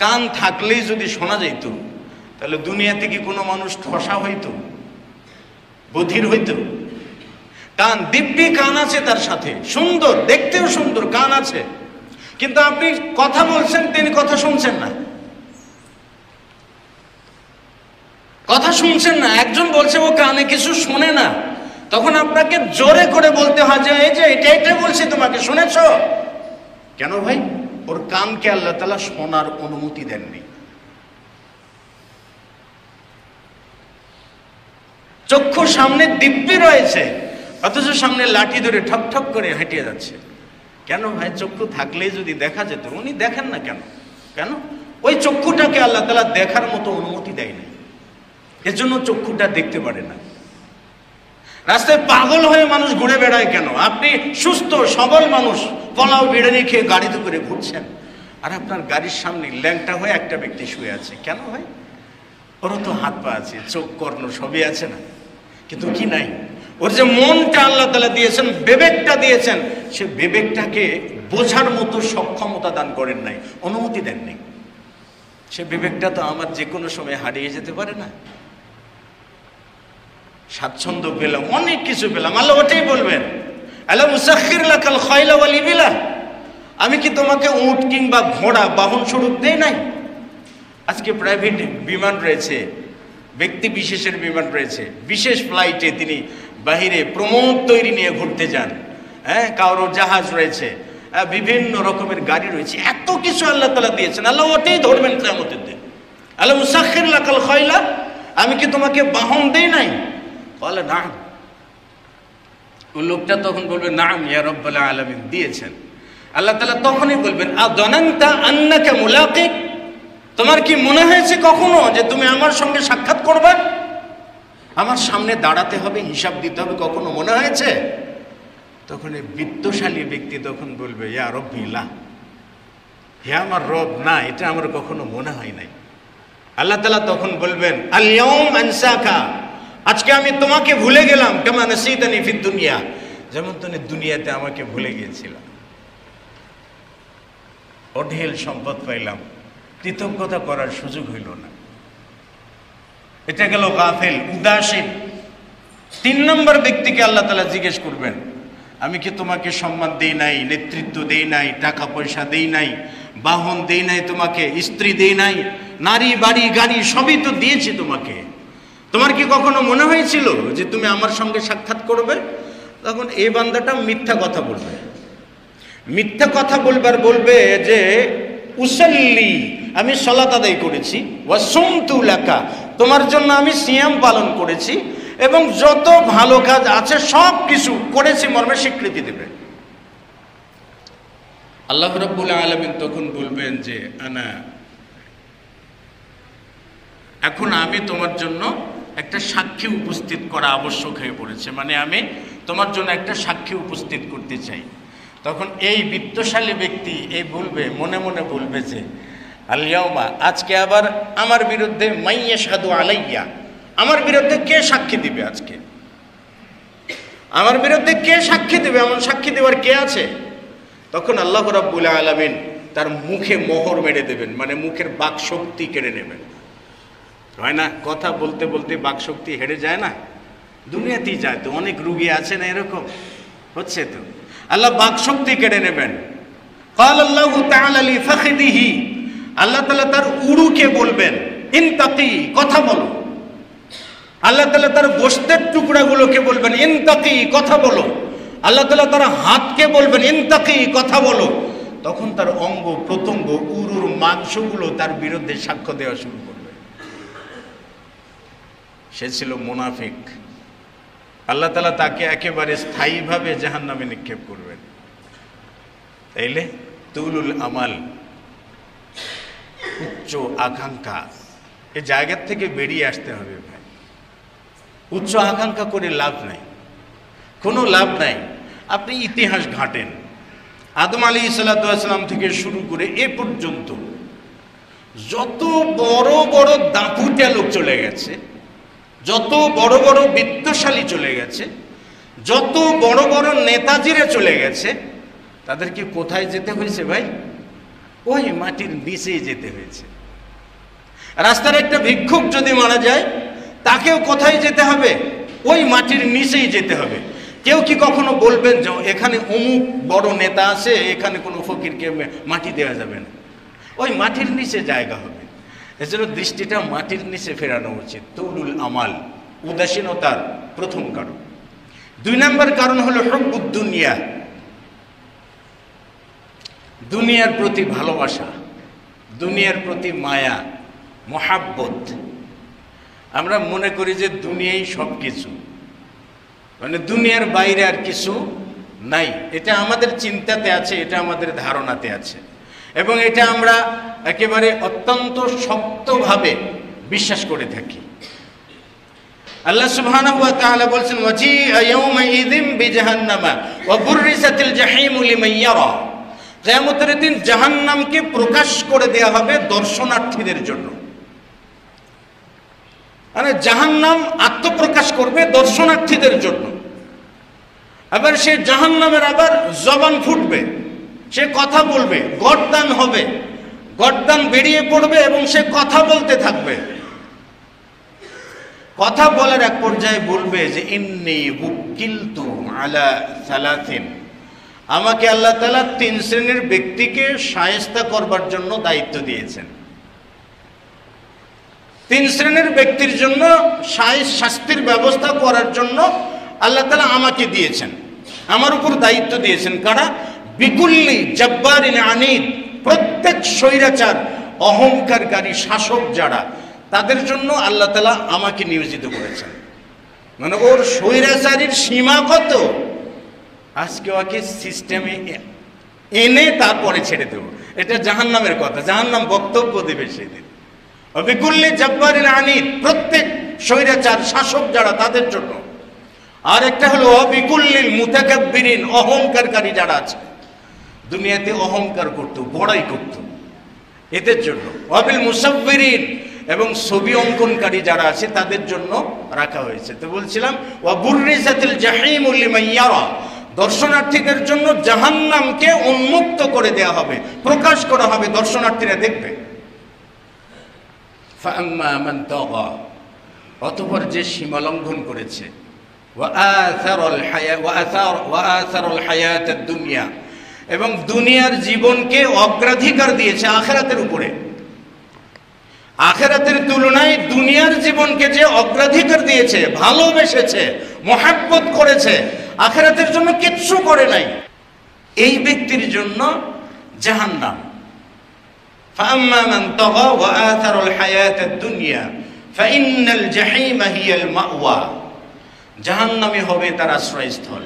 কান থাকলেই যদি শোনা যেত, তাহলে দুনিয়াতে কি কোনো মানুষ ঠসা হইতো, বধির হইতো? কান, দিব্যি কান আছে, তার সাথে সুন্দর, দেখতেও সুন্দর, কান আছে, কিন্তু আপনি কথা বলছেন, তিনি কথা শুনছেন না, কথা শুনছেন না। একজন বলছে ও কানে কিছু শোনে না, তখন আপনাকে জোরে করে বলতে হয় যে এই যে এটা বলছি তোমাকে, শুনেছ? কেন ভাই? ওর কানকে আল্লাহ তাআলা শোনার অনুমতি দেননি। চক্ষু সামনে দিব্যি রয়েছে, অথচ সামনে লাঠি ধরে ঠক ঠক করে হেঁটে যাচ্ছে। কেন ভাই? চক্ষু থাকলেই যদি দেখা যেত। উনি দেখেন না কেন? কেন? ওই চক্ষুটাকে আল্লাহ তাআলা দেখার মতো অনুমতি দেয়নি, এজন্য চক্ষুটা দেখতে পারে না। রাস্তায় পাগল হয়ে মানুষ ঘুরে বেড়ায় কেন? আপনি সুস্থ সবল মানুষ, পোলাও বিরিয়ানি খেয়ে গাড়িতে করে ঘুরছেন, আর আপনার গাড়ির সামনে ল্যাংটা হয়ে একটা ব্যক্তি শুয়ে আছে। কেন ভাই? ওরও তো হাত পা আছে, চোখ কর্ণ সবই আছে না, কিন্তু কি নাই? ওর যে মনটা আল্লাহ তাআলা দিয়েছেন, বিবেকটা দিয়েছেন, সে বিবেকটাকে বোঝার মতো সক্ষমতা দান করেন নাই, অনুমতি দেন নাই। সে বিবেকটা তো আমার যে কোনো সময় হারিয়ে যেতে পারে না? স্বাচ্ছন্দ্য পেলাম, অনেক কিছু পেলাম, আল্লাহ ওটাই বলবেন আলাম উসাখির লাকাল খাইলা ওয়াল ইবিলা, আমি কি তোমাকে উট কিংবা ঘোড়া বাহন স্বরূপ দেই নাই? আজকে প্রাইভেট বিমান রয়েছে, ব্যক্তি বিশেষের বিমান রয়েছে, বিশেষ ফ্লাইটে তিনি বাহিরে প্রমোদ তৈরি নিয়ে ঘুরতে যান। হ্যাঁ, কারোর জাহাজ রয়েছে, বিভিন্ন রকমের গাড়ি রয়েছে, এত কিছু আল্লাহ তাআলা দিয়েছেন। আল্লাহ ওটাই ধরবেন কিয়ামতের দিন। আলাম উসাখির লাকাল খাইলা, আমি কি তোমাকে বাহন দেই নাই? বলে না। ওই লোকটা তখন বলবে নাম ইয়া রাব্বাল আলামিন, দিয়েছেন। আল্লাহ তাআলা তখনই বলবেন আযানান্তা আন্নাকা মুলাকি, তোমার কি মনে হয়েছে কখনো যে তুমি আমার সঙ্গে সাক্ষাৎ করবে, আমার সামনে দাঁড়াতে হবে, হিসাব দিতে হবে? কখনো মনে হয়েছে? তখন এই বিত্তশালী ব্যক্তি তখন বলবে ইয়া রাব্বি লা, হে আমার রব, না, এটা আমার কখনো মনে হয় নাই। আল্লাহ তাআলা তখন বলবেন, আল ইয়াউম আনসাকা, আজকে আমি তোমাকে ভুলে গেলাম, কামা নাসিতানি ফিদ দুনিয়া, যেমন তুমি দুনিয়াতে আমাকে ভুলে গিয়েছিলাম। অঢেল সম্পদ পাইলাম, কৃতজ্ঞতা করার সুযোগ হইল না। এটা গেল গাফেল, উদাসীন। 3 নম্বর ব্যক্তিকে আল্লাহ তাআলা জিজ্ঞেস করবেন, আমি কি তোমাকে সম্মান দেই নাই, নেতৃত্ব দেই নাই, টাকা পয়সা দেই নাই, বাহন দেই নাই, তোমাকে স্ত্রী দেই নাই, নারী বাড়ি গাড়ি সবই তো দিয়েছি তোমাকে। তোমার কি কখনো মনে হয়েছিল যে তুমি আমার সঙ্গে সাক্ষাৎ করবে? তখন এই বান্দাটা মিথ্যা কথা বলবে। মিথ্যা কথা বলবার বলবে যে উসাল্লি, আমি সালাত আদায় করেছি, ওয়া সুমতু লাকা, তোমার জন্য আমি সিয়াম পালন করেছি, এবং যত ভালো কাজ আছে সব কিছু করেছি মর্মে স্বীকৃতি দেবে। আল্লাহ রাব্বুল আলামিন তখন বলবেন যে আনা, এখন আমি তোমার জন্য একটা সাক্ষী উপস্থিত করা আবশ্যক হয়ে পড়েছে, মানে আমি তোমার জন্য একটা সাক্ষী উপস্থিত করতে চাই। তখন এই বিত্তশালী ব্যক্তি এই বলবে, মনে মনে বলবে যে আল ইয়াউমা, আজকে আবার আমার বিরুদ্ধে মাইয়াশহাদু আলাইয়া, আমার বিরুদ্ধে কে সাক্ষী দিবে? আজকে আমার বিরুদ্ধে কে সাক্ষী দিবে? এমন সাক্ষী দেওয়ার কে আছে? তখন আল্লাহ রাব্বুল আলামিন তার মুখে মোহর মেরে দেবেন, মানে মুখের বাক শক্তি কেড়ে নেবেন। হয় না, কথা বলতে বলতে বাক শক্তি হেরে যায় না? দুনিয়াতেই যায় তো, অনেক রুগী আছে না এরকম, হচ্ছে তো। আল্লাহ বাক শক্তি কেড়ে নেবেন। ক্বাল আল্লাহু তাআলা লি ফাখিদিহি, আল্লাহ তাআলা তার উরুকে বলবেন, ইনতাকি, কথা বলো। আল্লাহ তাআলা তার গোশতের টুকরাগুলোকে বলবেন, ইনতাকি, কথা বলো। আল্লাহ তাআলা তার হাতকে বলবেন, ইনতাকি, কথা বলো। তখন তার অঙ্গ প্রত্যঙ্গ, উরুর মাংসগুলো তার বিরুদ্ধে সাক্ষ্য দেওয়া শুরু করবে। সে ছিল মুনাফিক। আল্লাহ তাআলা তাকে একেবারে স্থায়ীভাবে জাহান্নামে নিক্ষেপ করবেন। তাইলে তুলুল আমাল, উচ্চ আকাঙ্ক্ষা, এই জায়গার থেকে বেরিয়ে আসতে হবে ভাই। উচ্চ আকাঙ্ক্ষা করে লাভ নাই, কোনো লাভ নাই। আপনি ইতিহাস ঘাটেন, আদম আলাইহিস সালাম থেকে শুরু করে এ পর্যন্ত যত বড় বড় দাপুটে লোক চলে গেছে, যত বড় বড় বিত্তশালী চলে গেছে, যত বড় বড় নেতাজিরা চলে গেছে, তাদেরকে কোথায় যেতে হয়েছে ভাই? ওই মাটির নিচেই যেতে হয়েছে। রাস্তার একটা ভিক্ষুক যদি মারা যায়, তাকেও কোথায় যেতে হবে? ওই মাটির নিচেই যেতে হবে। কেউ কি কখনো বলবেন যে এখানে অমুক বড় নেতা আছে, এখানে কোনো ফকিরকে মাটি দেওয়া যাবে না? ওই মাটির নিচে জায়গা হবে। এজন্য দৃষ্টিটা মাটির নিচে ফেরানো উচিত। তুলুল আমাল, উদাসীনতার প্রথম কারণ। 2 নম্বর কারণ হলো হুব্বুদ দুনিয়া, দুনিয়ার প্রতি ভালোবাসা, দুনিয়ার প্রতি মায়া, মোহাব্বত। আমরা মনে করি যে দুনিয়াই সব কিছু, মানে দুনিয়ার বাইরে আর কিছু নাই। এটা আমাদের চিন্তাতে আছে, এটা আমাদের ধারণাতে আছে, এবং এটা আমরা একেবারে অত্যন্ত শক্তভাবে বিশ্বাস করে থাকি। আল্লাহ সুবহানাহু ওয়া তাআলা বলেন, ওয়াজিআ ইয়াওমাইযিন বিজাহান্নামা ওয়া বুররিসাতিল জাহিমু লিমান ইয়ারা, কিয়ামতের দিন জাহান্নামকে প্রকাশ করে দেয়া হবে দর্শনার্থীদের জন্য। মানে জাহান্নাম আত্মপ্রকাশ করবে দর্শনার্থীদের জন্য। আবার সে জাহান্নামের আবার জবান ফুটবে, সে কথা বলবে, গর্দান হবে, গর্দান বেরিয়ে পড়বে এবং সে কথা বলতে থাকবে। কথা বলার এক পর্যায়ে বলবে যে ইন্নী বুকিলতু আলা সালাসিন, আমাকে আল্লাহ তাআলা 3 শ্রেণীর ব্যক্তিকে শায়েস্তা করবার জন্য দায়িত্ব দিয়েছেন। 3 শ্রেণীর ব্যক্তির জন্য শাস্তির ব্যবস্থা করার জন্য আল্লাহ তাআলা আমাকে দিয়েছেন, আমার উপর দায়িত্ব দিয়েছেন। কারা? বিকুল্লি জব্বারিন আনিদ, প্রত্যেক স্বৈরাচার, অহংকারকারী শাসক যারা, তাদের জন্য আল্লাহ তাআলা আমাকে নিয়োজিত করেছেন। মানে ওর স্বৈরাচারীর সীমা কত, আজকে ওকে সিস্টেমে এনে তারপরে ছেড়ে দেব। এটা জাহান্নামের কথা, জাহান্নাম বক্তব্য দেবে সেদিন। বিকুল্লি জব্বারিন আনিদ, প্রত্যেক স্বৈরাচার শাসক যারা, তাদের জন্য। আর একটা হলো বিকুল্লিল মুতাকাব্বিরিন, অহংকারকারী যারা আছে, দুনিয়াতে অহংকার করত, বড়াই করত, এদের জন্য, ওয়াবিল মুসাফিরিন, এবং ছবি অঙ্কনকারী যারা আছে তাদের জন্য রাখা হয়েছে। তো বলছিলাম ওয়া বুররিজাতিল জাহিমু লিমান ইয়ারা, দর্শনার্থীদের জন্য জাহান্নামকে উন্মুক্ত করে দেয়া হবে, প্রকাশ করা হবে, দর্শনার্থীরা দেখবে। ফাআম্মা মান তাগা, অতঃপর যে সীমা লঙ্ঘন করেছে, ওয়া আথারাল হায়াতাদ দুনিয়া, এবং দুনিয়ার জীবনকে অগ্রাধিকার দিয়েছে আখিরাতের উপরে। আখিরাতের তুলনায় দুনিয়ার জীবনকে যে অগ্রাধিকার দিয়েছে, ভালোবেসেছে, মহব্বত করেছে, আখিরাতের জন্য কিচ্ছু করে নাই, এই ব্যক্তির জন্য জাহান্নাম। ফাআম্মা মান তাগা ওয়া আথারাল হায়াতাদ দুনিয়া ফাইন্নাল জাহিমা হিয়াল মাওয়া, জাহান্নামে হবে তার আশ্রয়স্থল,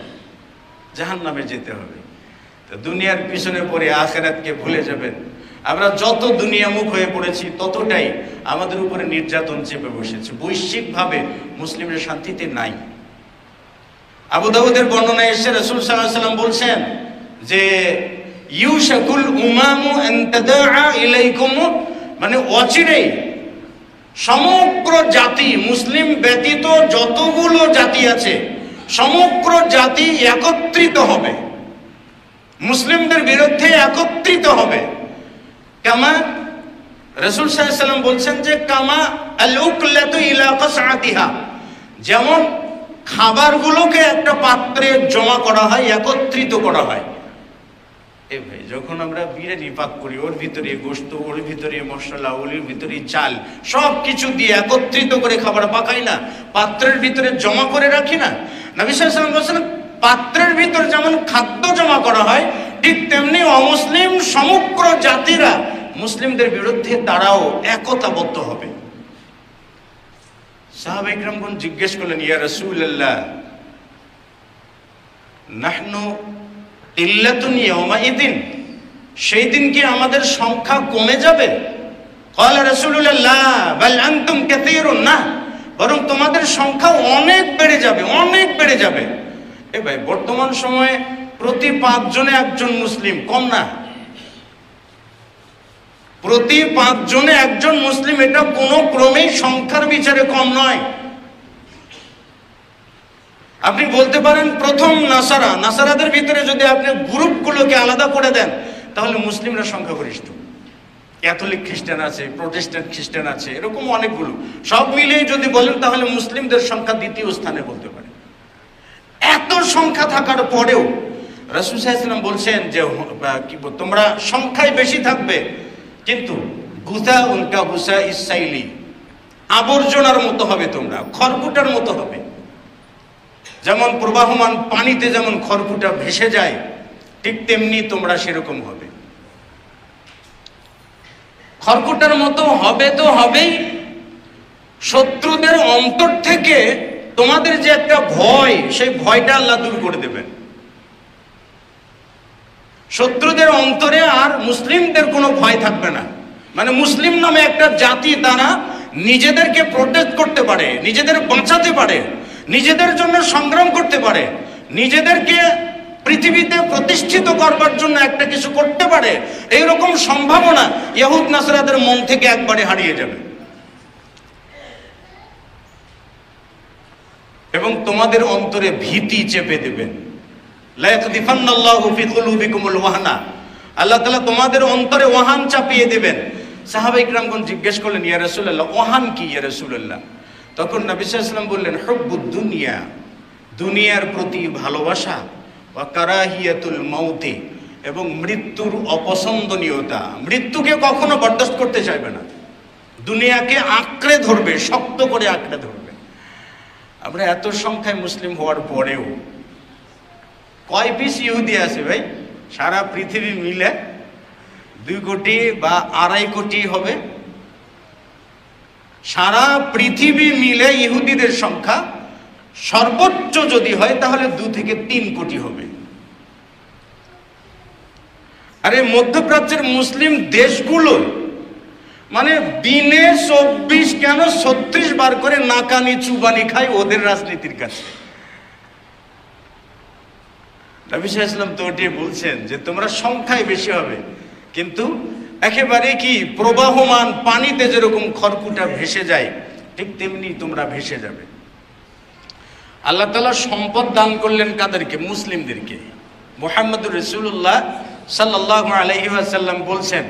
জাহান্নামে যেতে হবে। তো দুনিয়ার পিছনে পড়ে আখিরাতকে ভুলে যাবেন। আমরা যত দুনিয়ামুখ হয়ে পড়েছি ততটাই আমাদের উপরে নির্যাতন চেপে বসেছে। বৈশ্বিকভাবে মুসলিমরা শান্তিতে নাই। আবু দাউদের বর্ণনায় এসে রাসূল সাল্লাল্লাহু আলাইহি ওয়াসাল্লাম বলছেন যে ইউশাকুল উমামু আন তাদাআ ইলাইকুম, মানে অচিরেই সমগ্র জাতি, মুসলিম ব্যতীত যতগুলো জাতি আছে সমগ্র জাতি একত্রিত হবে, মুসলিমদের বিরুদ্ধে একত্রিত হবে। কামা, রাসূল সাল্লাল্লাহু আলাইহি ওয়াসাল্লাম বলছেন যে কামা আল উকলাতু ইলা কাসআতিহা, যেমন খাবারগুলোকে একটা পাত্রে জমা করা হয়, একত্রিত করা হয়। এই ভাই, যখন আমরা বিরিয়ানি পাক করি, ওর ভিতরে গোশত, ওর ভিতরে মশলা, ওর ভিতরে চাল, সব কিছু দিয়ে একত্রিত করে খাবার পাকাই না, পাত্রের ভিতরে জমা করে রাখি না? নবী সাল্লাল্লাহু আলাইহি ওয়াসাল্লাম বলেছেন পাত্রের ভিতর যেমন খাদ্য জমা করা হয়, ঠিক তেমনি অমুসলিম সমগ্র জাতিরা মুসলিমদের বিরুদ্ধে তারাও একতাবদ্ধ হবে। সাহাবায়ে কিরামগণ জিজ্ঞেস করলেন, ইয়া রাসূলুল্লাহ নাহনু ইল্লাতুন ইয়াউমাইদিন, সেই দিন কি আমাদের সংখ্যা কমে যাবে? ক্বালা রাসূলুল্লাহ লা বাল আনতুম কাসীরুন, না, বরং তোমাদের সংখ্যা অনেক বেড়ে যাবে, অনেক বেড়ে যাবে। এ ভাই, বর্তমান সময়ে প্রতি 5 জনে একজন মুসলিম, কম না? প্রতি 5 জনে একজন মুসলিম, এটা কোনো ক্রমেই সংখ্যার বিচারে কম নয়। আপনি বলতে পারেন প্রথম নাসারাদের ভিতরে যদি আপনি গ্রুপগুলোকে আলাদা করে দেন তাহলে মুসলিমরা সংখ্যাগরিষ্ঠ। ক্যাথলিক খ্রিস্টান আছে, প্রোটেস্ট্যান্ট খ্রিস্টান আছে, এরকম অনেকগুলো, সব মিলিয়ে যদি বলেন তাহলে মুসলিমদের সংখ্যা দ্বিতীয় স্থানে বলতে পারে। এত সংখ্যা থাকার পরেও রাসূল সাল্লাল্লাহু আলাইহি ওয়াসাল্লাম বলছেন যে কি তোমরা সংখ্যায় বেশি থাকবে, কিন্তু গুসা উনকা গুসা ইসাইলি, আবর্জনার মতো হবে, তোমরা খড়কুটার মতো হবে। যেমন প্রবাহমান পানিতে যেমন খড়কুটা ভেসে যায়, ঠিক তেমনি তোমরা সেরকম হবে, খড়কুটার মতো হবে। তো হবেই, শত্রুদের অন্তর থেকে তোমাদের যে একটা ভয়, সেই ভয়টা আল্লাহ দূর করে দেবেন। শত্রুদের অন্তরে আর মুসলিমদের কোনো ভয় থাকবে না। মানে মুসলিম নামে একটা জাতি, তারা নিজেদেরকে প্রোটেক্ট করতে পারে, নিজেদের বাঁচাতে পারে, নিজেদের জন্য সংগ্রাম করতে পারে, নিজেদেরকে পৃথিবীতে প্রতিষ্ঠিত করবার জন্য একটা কিছু করতে পারে, এইরকম সম্ভাবনা ইহুদ নাসরাদের মন থেকে একবারে হারিয়ে যাবে। এবং তোমাদের অন্তরে ভীতি চেপে দেবেন। লা ইয়াকদিফান্নাল্লাহু ফি কুলুবিকুমুল ওয়াহনা, আল্লাহ তাআলা তোমাদের অন্তরে ওয়াহান চাপিয়ে দেবেন। সাহাবায়ে কিরামগণ জিজ্ঞেস করলেন, ইয়া রাসূলুল্লাহ, ওয়াহান কি ইয়া রাসূলুল্লাহ? তখন নবী সাল্লাল্লাহু আলাইহি ওয়াসাল্লাম বললেন, হুব্বুদ দুনিয়া, দুনিয়ার প্রতি ভালোবাসা, ওয়া কারাহিয়াতুল মাউতি, এবং মৃত্যুর অপছন্দনীয়তা, মৃত্যুকে কখনো বরদাস্ত করতে চাইবে না, দুনিয়াকে আঁকড়ে ধরবে, শক্ত করে আঁকড়ে ধরবে। আমরা এত সংখ্যায় মুসলিম হওয়ার পরেও কয় পিস ইহুদি আছে ভাই? সারা পৃথিবী মিলে 2 কোটি বা 2.5 কোটি হবে। সারা পৃথিবী মিলে ইহুদিদের সংখ্যা সর্বোচ্চ যদি হয় তাহলে 2 থেকে 3 কোটি হবে। আরে মধ্যপ্রাচ্যের মুসলিম দেশগুলো মানে দিনে 24 কেন 36 বার করে নাকানি চুবানি খায় ওদের রাজনীতির কাছে। নবী সাল্লাল্লাহু আলাইহি ওয়াসাল্লাম তো ওটাই বলছেন যে তোমরা সংখ্যায় বেশি হবে, কিন্তু একেবারে কি প্রবাহমান পানিতে যেরকম খড়কুটা ভেসে যায়, ঠিক তেমনি তোমরা ভেসে যাবে। আল্লাহ তাআলা সম্পদ দান করলেন কাদেরকে? মুসলিমদেরকে। মুহাম্মদুর রাসূলুল্লাহ সাল্লাল্লাহু আলাইহি ওয়াসাল্লাম বলছেন,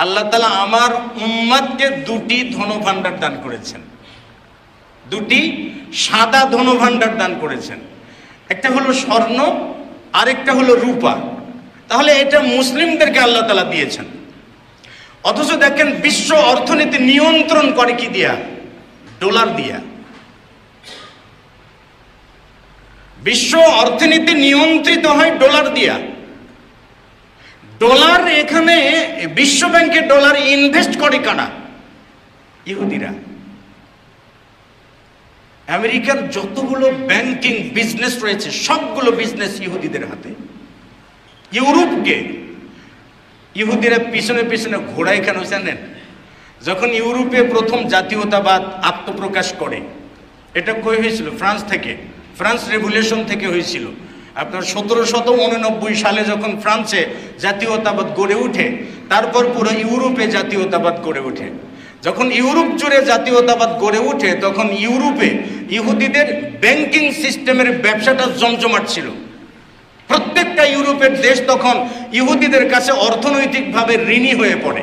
আল্লাহ তাআলা আমার উম্মতকে দুটি ধনভাণ্ডার দান করেছেন, দুটি সাদা ধনভাণ্ডার দান করেছেন। একটা হলো স্বর্ণ, আরেকটা হলো রূপা। তাহলে এটা মুসলিমদেরকে আল্লাহ তাআলা দিয়েছেন। অথচ দেখেন বিশ্ব অর্থনীতি নিয়ন্ত্রণ করে কি দিয়া? ডলার দিয়া। বিশ্ব অর্থনীতি নিয়ন্ত্রিত হয় ডলার দিয়া। ডলার এখানে বিশ্ব ব্যাংকে ডলার ইনভেস্ট করে কারা? ইহুদিরা। আমেরিকার যতগুলো ব্যাংকিং বিজনেস রয়েছে সবগুলো বিজনেস ইহুদিদের হাতে। ইউরোপকে ইহুদিরা পিছনে পিছনে ঘোড়ায় কেন জানেন? যখন ইউরোপে প্রথম জাতীয়তাবাদ আত্মপ্রকাশ করে, এটা কই হয়েছিল? ফ্রান্স থেকে, ফ্রান্স রেভলিউশন থেকে হয়েছিল। আপনার 1789 সালে যখন ফ্রান্সে জাতীয়তাবাদ গড়ে ওঠে, তারপর পুরো ইউরোপে জাতীয়তাবাদ গড়ে ওঠে। যখন ইউরোপ জুড়ে জাতীয়তাবাদ গড়ে ওঠে, তখন ইউরোপে ইহুদিদের ব্যাংকিং সিস্টেমের ব্যবসাটা জমজমাট ছিল। প্রত্যেকটা ইউরোপের দেশ তখন ইহুদিদের কাছে অর্থনৈতিকভাবে ঋণী হয়ে পড়ে।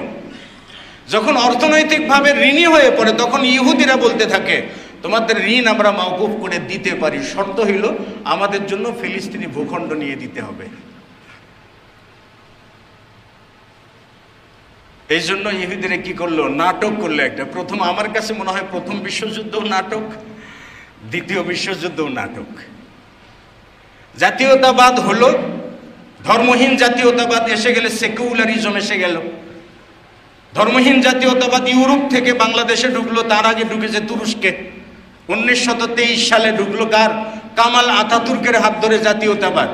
যখন অর্থনৈতিকভাবে ঋণী হয়ে পড়ে, তখন ইহুদিরা বলতে থাকে, তোমাদের ঋণ আমরা মওকুফ করে দিতে পারি, শর্ত হইল আমাদের জন্য ফিলিস্তিনি ভূখণ্ড নিয়ে দিতে হবে। এই জন্য ইহুদিরা কি করলো? নাটক করলো একটা। প্রথম, আমার কাছে মনে হয় প্রথম বিশ্বযুদ্ধও নাটক, দ্বিতীয় বিশ্বযুদ্ধও নাটক। জাতীয়তাবাদ হলো, ধর্মহীন জাতীয়তাবাদ এসে গেলে সেকুলারিজম এসে গেল। ধর্মহীন জাতীয়তাবাদ ইউরোপ থেকে বাংলাদেশে ঢুকলো, তার আগে ঢুকেছে তুরস্কে। 1923 সালে ঢুকলো কার? কামাল আতাতুর্কের হাত ধরে জাতীয়তাবাদ।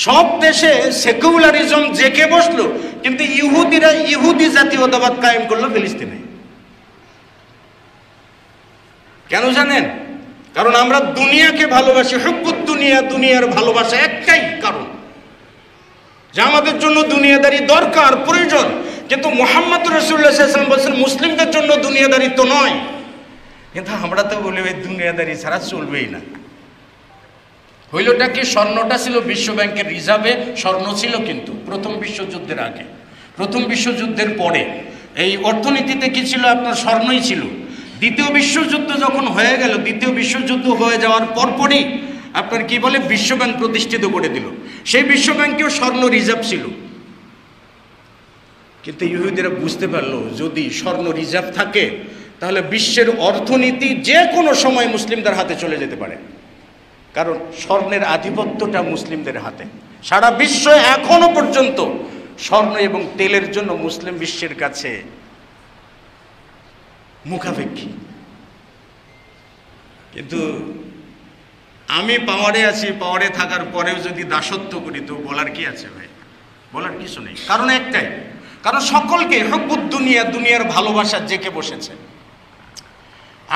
সব দেশে সেকুলারিজম জেকে বসলো, কিন্তু ইহুদিরা ইহুদি জাতীয়তাবাদ কায়েম করলো ফিলিস্তিনে। কেন জানেন? কারণ আমরা দুনিয়াকে ভালোবাসি। হুব্বুদ দুনিয়া, দুনিয়ার ভালোবাসা একটাই কারণ, যে আমাদের জন্য দুনিয়াদারি দরকার, প্রয়োজন। কিন্তু মুহাম্মদ রাসূলুল্লাহ সাল্লাল্লাহু আলাইহি ওয়াসাল্লাম বলেন মুসলিমদের জন্য দুনিয়াদারি তো নয়। কিন্তু আমরা তো বলি ওই দুনিয়াদারি ছাড়া চলবেই না। হইলটা কি? স্বর্ণটা ছিল বিশ্ব ব্যাংকের রিজার্ভে, স্বর্ণ ছিল কিন্তু প্রথম বিশ্বযুদ্ধের আগে। প্রথম বিশ্বযুদ্ধের পরে এই অর্থনীতিতে কি ছিল? আপনার স্বর্ণই ছিল। দ্বিতীয় বিশ্বযুদ্ধ যখন হয়ে গেল, দ্বিতীয় বিশ্বযুদ্ধ হয়ে যাওয়ার পরপরই আপনার কি বলে বিশ্ব ব্যাংক প্রতিষ্ঠিত করে দিল। সেই বিশ্ব ব্যাংকেও স্বর্ণ রিজার্ভ ছিল। কিন্তু ইহুদিরা বুঝতে পারলো, যদি স্বর্ণ রিজার্ভ থাকে তাহলে বিশ্বের অর্থনীতি যে কোনো সময় মুসলিমদের হাতে চলে যেতে পারে। কারণ স্বর্ণের আধিপত্যটা মুসলিমদের হাতে। সারা বিশ্ব এখনো পর্যন্ত স্বর্ণ এবং তেলের জন্য মুসলিম বিশ্বের কাছে মুখাপেক্ষী। কিন্তু আমি পাওয়ারে আছি, পাওয়ারে থাকার পরেও যদি দাসত্ব করি, তো বলার কি আছে ভাই? বলার কিছু নেই। কারণ একটাই, কারণ সকলকে হুব্বুদ দুনিয়া, দুনিয়ার ভালোবাসা জেকে বসেছে।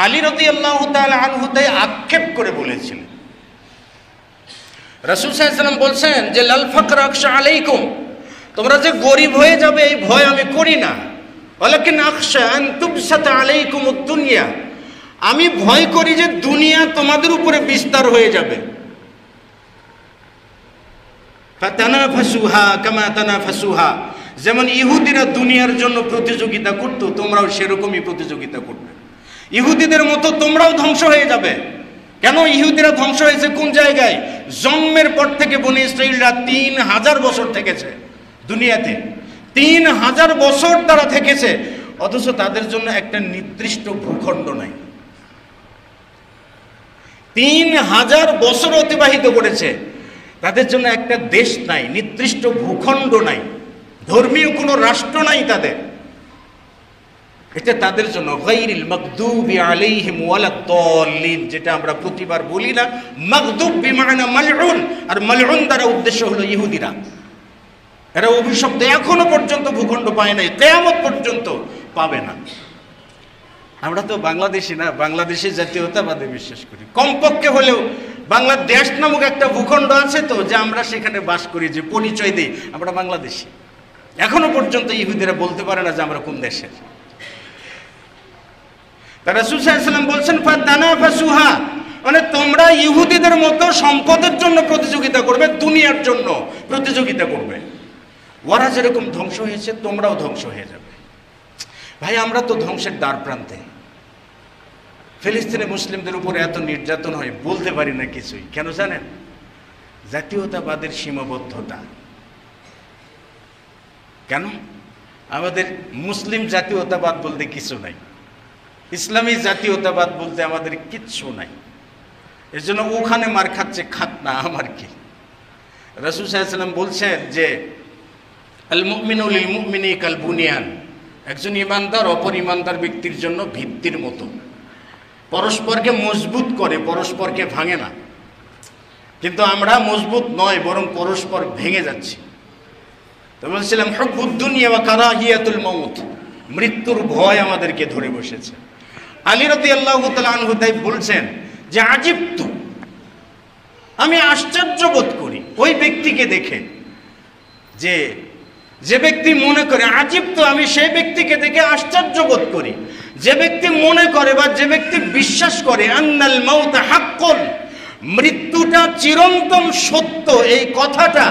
আলী রাদিয়াল্লাহু তাআলা আনহু তাই আক্ষেপ করে বলেছিলেন, রাসূল সাল্লাল্লাহু আলাইহি ওয়াসাল্লাম বলছেন যে লাল ফাকর আখশা আলাইকুম, তোমরা যে গরিব হয়ে যাবে এই ভয় আমি করি না। ওয়ালাকিন আখশা আন তুবসাত আলাইকুমুদ দুনিয়া, আমি ভয় করি যে দুনিয়া তোমাদের উপরে বিস্তার হয়ে যাবে। ফাতানাফাসুহা কামা তানাফাসুহা, যেমন ইহুদিরা দুনিয়ার জন্য প্রতিযোগিতা করত, তোমরাও সেরকমই প্রতিযোগিতা করবে। ইহুদিদের মতো তোমরাও ধ্বংস হয়ে যাবে। কেন ইহুদিরা ধ্বংস হয়েছে? কোন জায়গায়? জন্মের পর থেকে বনি ইসরাঈলরা 3000 বছর থেকেছে দুনিয়াতে। 3000 বছর তারা থেকেছে, অথচ তাদের জন্য একটা নির্দিষ্ট ভূখণ্ড নাই। 3000 বছর অতিবাহিত করেছে, তাদের জন্য একটা দেশ নাই, নির্দিষ্ট ভূখণ্ড নাই, ধর্মীয় কোনো রাষ্ট্র নাই তাদের। এটা তাদের জন্য গায়রিল মাগদুবি আলাইহিম ওয়ালাদ-দাল্লিন, যেটা আমরা প্রতিবার বলি না, মাগদুব বিমানা মালউন, আর মালউন দ্বারা উদ্দেশ্য হলো ইহুদিরা। এরা অভিশপ্ত, এখনো পর্যন্ত ভূখণ্ড পায় নাই, কিয়ামত পর্যন্ত পাবে না। আমরা তো বাংলাদেশি না, বাংলাদেশি জাতীয়তাবাদে বিশ্বাস করি। কমপক্ষে হলেও বাংলাদেশ নামক একটা ভূখণ্ড আছে তো, যে আমরা সেখানে বাস করি, যে পরিচয় দিই আমরা বাংলাদেশি। এখনো পর্যন্ত ইহুদিরা বলতে পারে না যে আমরা কোন দেশের। তারা রাসূল সাল্লাল্লাহু আলাইহি ওয়াসাল্লাম বলছেন ফাতানাফাসুহা, মানে তোমরা ইহুদিদের মতো সম্পদের জন্য প্রতিযোগিতা করবে, দুনিয়ার জন্য প্রতিযোগিতা করবে। ওরা যেরকম ধ্বংস হয়েছে তোমরাও ধ্বংস হয়ে যাবে। ভাই আমরা তো ধ্বংসের দ্বার প্রান্তে। ফিলিস্তিনে মুসলিমদের উপরে এত নির্যাতন হয় বলতে পারি না কিছুই। কেন জানেন? জাতীয়তাবাদের সীমাবদ্ধতা। কেন? আমাদের মুসলিম জাতীয়তাবাদ বলতে কিছু নাই, ইসলামী জাতীয়তাবাদ বলতে আমাদের কিচ্ছু নাই। এর জন্য ওখানে মার খাচ্ছে, খাক না, আমার কি। রাসূল সাল্লাল্লাহু আলাইহি ওয়াসাল্লাম বলছেন যে আল মুমিনু লিল মুমিনি কাল বুনিয়ান, একজন ইমানদার অপর ইমানদার ব্যক্তির জন্য ভিত্তির মতো, পরস্পরকে মজবুত করে, পরস্পরকে ভাঙে না। কিন্তু আমরা মজবুত নয়, বরং পরস্পর ভেঙে যাচ্ছি। তো বলছিলাম হুব্বুদ দুনিয়া ওয়া কারাহিয়াতুল মাউত, মৃত্যুর ভয় আমাদেরকে ধরে বসেছে। আলী রাদিয়াল্লাহু তাআলা আনহু তাই বলছেন যে আজিবতু, আমি আশ্চর্য বোধ করি ওই ব্যক্তিকে দেখে, যে ব্যক্তি মনে করে, আজিবতু আমি সেই ব্যক্তিকে দেখে আশ্চর্য বোধ করি যে ব্যক্তি মনে করে বা যে ব্যক্তি বিশ্বাস করে আন্নাল মাউত হাক্কুন, মৃত্যুটা চিরন্তন সত্য, এই কথাটা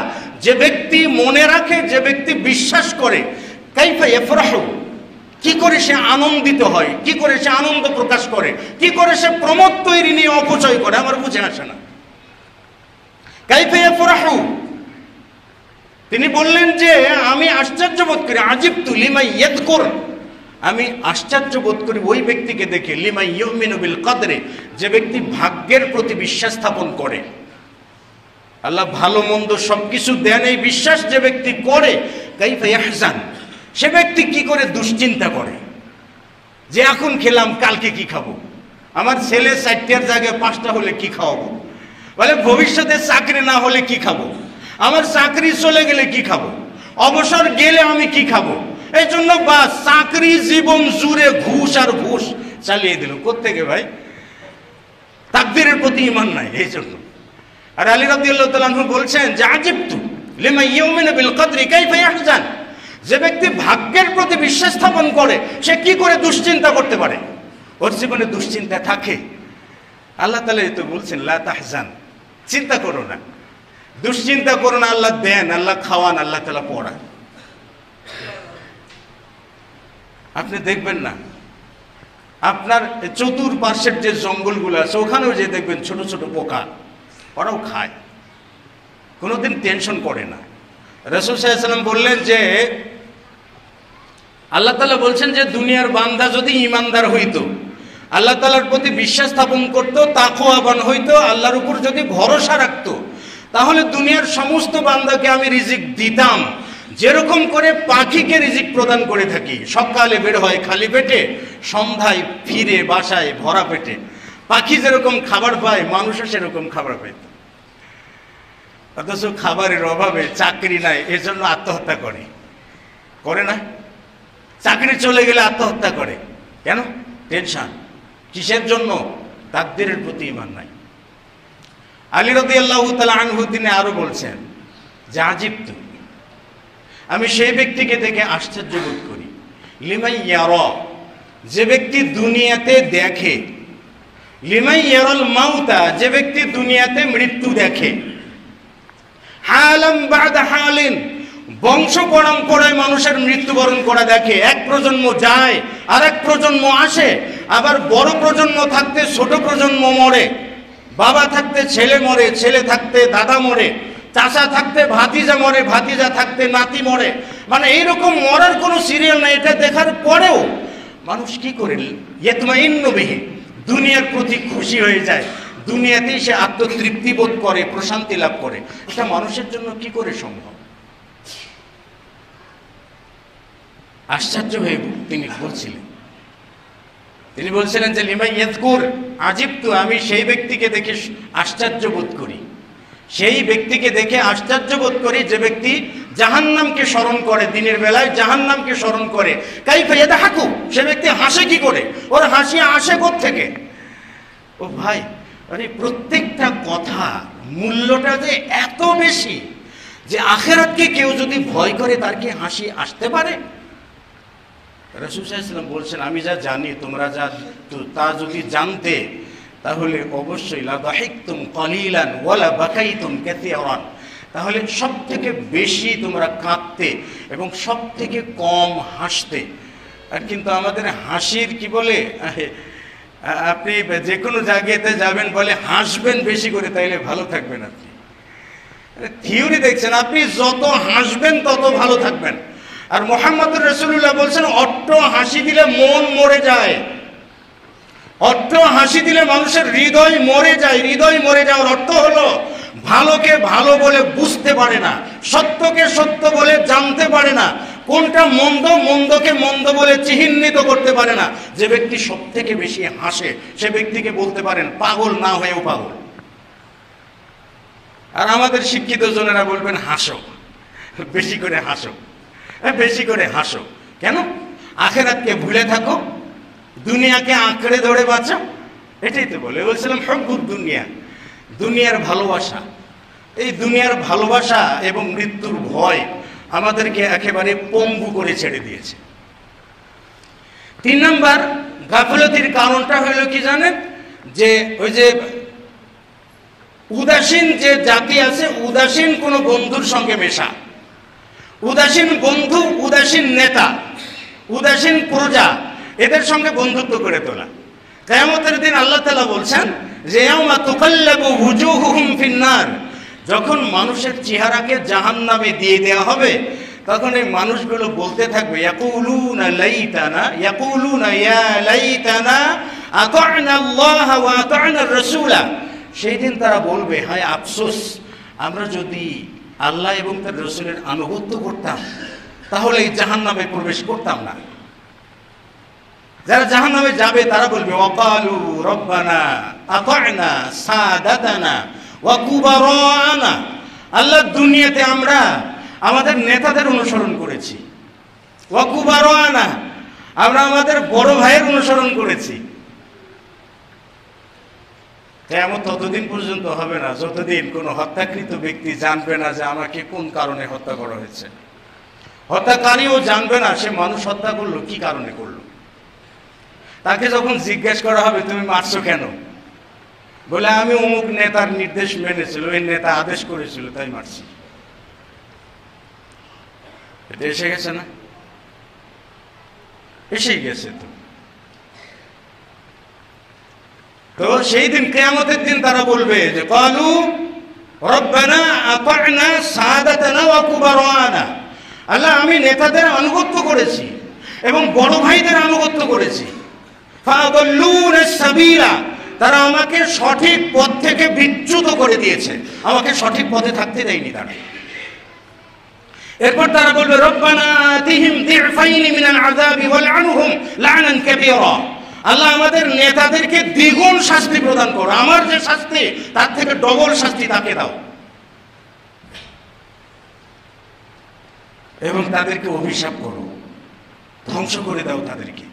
যে ব্যক্তি মনে রাখে, যে ব্যক্তি বিশ্বাস করে, কাইফা ইয়াফরাহু, কি করে সে আনন্দিত হয়, কি করে সে আনন্দ প্রকাশ করে, কি করে সে প্রমোদ তৈরি নিয়ে অপচয় করে, আমার বুঝে আসে না। কাইফা ইয়াফরাহু, তিনি বললেন যে আমি আশ্চর্য বোধ করি, আজিবতু লিমা ইয়াযকুর, আমি আশ্চর্য বোধ করি ওই ব্যক্তিকে দেখে, লিমা ইউমিনু বিল কদরে, যে ব্যক্তি ভাগ্যের প্রতি বিশ্বাস স্থাপন করে। আল্লাহ ভালো মন্দ সবকিছু দেন, এই বিশ্বাস যে ব্যক্তি করে, কাইফা ইয়াহজান, সে ব্যক্তি কি করে দুশ্চিন্তা করে যে এখন খেলাম কালকে কি খাবো, আমার ছেলে 4টার জায়গায় 5টা হলে কি খাওয়াবো, বলে ভবিষ্যতে চাকরি না হলে কি খাবো, আমার চাকরি চলে গেলে কি খাবো, অবসর গেলে আমি কি খাবো। এই জন্য বা চাকরি জীবন জুড়ে ঘুষ আর ঘুষ চালিয়ে দিল। কোত্থেকে ভাই? তাকদীরের প্রতি ঈমান নাই, এই জন্য। আর আলী রাদিয়াল্লাহু তাআলা আনহু বলছেন যে আজিবতু লিমা ইউমিনু বিল কদরি কাইফা ইয়াহজান, যে ব্যক্তি ভাগ্যের প্রতি বিশ্বাস স্থাপন করে সে কি করে দুশ্চিন্তা করতে পারে। ওর জীবনে দুশ্চিন্তা থাকে, আল্লাহ তাআলা তো বলছেন লা তাহজান, চিন্তা করো না, দুশ্চিন্তা করো না, আল্লাহ দেন, আল্লাহ খাওয়ান, আল্লাহ তাআলা পড়ান। আপনি দেখবেন না আপনার চতুর্পাশের যে জঙ্গলগুলো আছে ওখানেও যে দেখবেন ছোট ছোট পোকা, ওরাও খায়, কোনোদিন টেনশন করে না। রাসূল সাল্লাল্লাহু আলাইহি ওয়াসাল্লাম বললেন যে আল্লাহ তাআলা বলছেন যে দুনিয়ার বান্দা যদি ঈমানদার হইতো, আল্লাহ তাআলার প্রতি বিশ্বাস স্থাপন করত, তাকওয়াবান হইতো, আল্লাহর উপর যদি ভরসা রাখতো, তাহলে দুনিয়ার সমস্ত বান্দাকে আমি রিজিক দিতাম, যেরকম করে পাখিকে রিজিক প্রদান করে থাকি। সকালে বের হয় খালি পেটে, সন্ধ্যায় ফিরে বাসায় ভরা পেটে। পাখি যেরকম খাবার পায়, মানুষও সেরকম খাবার পাইত। অথচ খাবারের অভাবে চাকরি নাই, এজন্য আত্মহত্যা করে না? চাকরি চলে গেলে আত্মহত্যা করে কেন? টেনশন। কিসের জন্য? তাকদীরের প্রতি ঈমান নাই। আলী রাদিয়াল্লাহু তাআলা আনহু তিনি আরো বলছেন যে আজিবতু, আমি সেই ব্যক্তিকে দেখে আশ্চর্য বোধ করি, লিমাই ইয়ারা, যে ব্যক্তি দুনিয়াতে দেখে, লিমাই ইয়ারাল মাউতা, যে ব্যক্তি দুনিয়াতে মৃত্যু দেখে, হালাম বাদা হালিন, বংশ পরম্পরায় মানুষের মৃত্যুবরণ করা দেখে। এক প্রজন্ম যায় আর এক প্রজন্ম আসে, আবার বড় প্রজন্ম থাকতে ছোট প্রজন্ম মরে, বাবা থাকতে ছেলে মরে, ছেলে থাকতে দাদা মরে, চাচা থাকতে ভাতিজা মরে, ভাতিজা থাকতে নাতি মরে। মানে এইরকম মরার কোনো সিরিয়াল নাই। এটা দেখার পরেও মানুষ কি করে? ইয়াতমাইন্নু বিহি, দুনিয়ার প্রতি খুশি হয়ে যায়, দুনিয়াতেই সে আত্মতৃপ্তি বোধ করে, প্রশান্তি লাভ করে। এটা মানুষের জন্য কি করে সম্ভব? আশ্চর্য হয়ে তিনি বলছিলেন যে লিমা ইয়াযকুর, আজিবতু, আমি সেই ব্যক্তিকে দেখে আশ্চর্য বোধ করি, সেই ব্যক্তিকে দেখে আশ্চর্য বোধ করি যে ব্যক্তি জাহান্নামকে স্মরণ করে, দিনের বেলায় জাহান্নামকে স্মরণ করে। কাইফা ইয়াদহাকু, সে ব্যক্তি হাসে কি করে, ওর হাসি আসে কোত্থেকে? ও ভাই, মানে প্রত্যেকটা কথা মূল্যটা যে এত বেশি যে আখিরাতকে কেউ যদি ভয় করে তার কি হাসি আসতে পারে? রাসূল সাল্লাল্লাহু আলাইহি ওয়াসাল্লাম বলছেন, আমি যা জানি তোমরা যা তা যদি জানতে তাহলে অবশ্যই লা দাহিকতুম কলিলান ওয়ালা বাকাইতুম কাসীরান, তাহলে সব থেকে বেশি তোমরা কাঁদতে এবং সব থেকে কম হাসতে। আর কিন্তু আমাদের হাসির কি বলে, আপনি যে কোনো জায়গাতে যাবেন বলে হাসবেন বেশি করে, তাইলে ভালো থাকবেন। আপনি থিওরি দেখছেন, আপনি যত হাসবেন তত ভালো থাকবেন। আর মুহাম্মদুর রাসূলুল্লাহ বলছেন, অট্ট হাসি দিলে মন মরে যায়। অট্ট হাসি দিলে মানুষের হৃদয় মরে যায়। হৃদয় মরে যাওয়ার অর্থ হলো ভালোকে ভালো বলে বুঝতে পারে না, সত্যকে সত্য বলে জানতে পারে না, কোনটা মন্দ মন্দকে মন্দ বলে চিহ্নিত করতে পারে না। যে ব্যক্তি সব থেকে বেশি হাসে সে ব্যক্তিকে বলতে পারেন পাগল না হয়েও পাগল। আর আমাদের শিক্ষিত জনেরা বলবেন হাসো, বেশি করে হাসো, বেশি করে হাসো। কেন? আখিরাতকে ভুলে থাকো, দুনিয়াকে আঁকড়ে ধরে বাঁচো। এটাই তো বলছিলাম হুব্বুদ দুনিয়া, দুনিয়ার ভালোবাসা। এই দুনিয়ার ভালোবাসা এবং মৃত্যুর ভয় আমাদেরকে একেবারে পঙ্গু করে ছেড়ে দিয়েছে। 3 নাম্বার গাফলতির কারণটা হলো কি জানেন? যে ওই যে উদাসীন যে জাতি আছে, উদাসীন কোনো বন্ধুর সঙ্গে মেশা, উদাসীন বন্ধু, উদাসীন নেতা, উদাসীন প্রজা, এদের সঙ্গে বন্ধুত্ব করে তোলা। কিয়ামতের দিন আল্লাহ তাআলা বলছেন যে ইয়াউমা তুকাল্লাবু ওয়ুজুহুহুম ফিন্নার, যখন মানুষের চেহারাকে জাহান্নামে দিয়ে দেওয়া হবে তখন এই মানুষগুলো বলতে থাকবে ইয়াকুলুনা লাইতানা, ইয়াকুলুনা ইয়া লাইতানা আতা'না আল্লাহ ওয়া আতা'না আর-রাসূলা। সেই দিন তারা বলবে, হায় আফসোস, আমরা যদি আল্লাহ এবং তার রাসূলের আনুগত্য করতাম তাহলে এই জাহান্নামে প্রবেশ করতাম না। যারা জাহান্নামে যাবে তারা বলবে ওয়াকালু রব্বানা আতা'না সাদাতানা ওয়া কুবারানা, আল্লাহ দুনিয়াতে আমরা আমাদের নেতাদের অনুসরণ করেছি, ওয়া কুবারানা, আমরা আমাদের বড় ভাইয়ের অনুসরণ করেছি। কিয়ামত ততদিন পর্যন্ত হবে না যতদিন কোনো হত্যাকৃত ব্যক্তি জানবে না যে আমাকে কোন কারণে হত্যা করা হয়েছে। হত্যাকারীও জানবে না সে মানুষ হত্যা করলো কি কারণে করলো। তাকে যখন জিজ্ঞেস করা হবে তুমি মারছো কেন, বলে আমি অমুক নেতার নির্দেশ মেনেছিল, ওই নেতা আদেশ করেছিল তাই মারছি। এটা এসে গেছে না? এসেই গেছে। তো সেই দিন কিয়ামতের দিন তারা বলবে যে ক্বালু রব্বানা আতা'না সাদাতানা ওয়া কুবারানা, আল্লাহ আমি নেতাদের আনুগত্য করেছি এবং বড় ভাইদের আনুগত্য করেছি। ফাদাল্লুনা সাবিলা, তারা আমাকে সঠিক পথ থেকে বিচ্যুত করে দিয়েছে, আমাকে সঠিক পথে থাকতে দেয়নি তারা। এরপর তারা বলবে রব্বানা আতিহিম দি'ফাইনি মিনাল আযাবি ওয়ালআনহুম লা'নান কাবীরা, আল্লাহ আমাদের নেতাদেরকে দ্বিগুণ শাস্তি প্রদান করো, আমার যে শাস্তি তার থেকে ডবল শাস্তি তাকে দাও, এবং তাদেরকে অভিশাপ করো, ধ্বংস করে দাও তাদেরকে,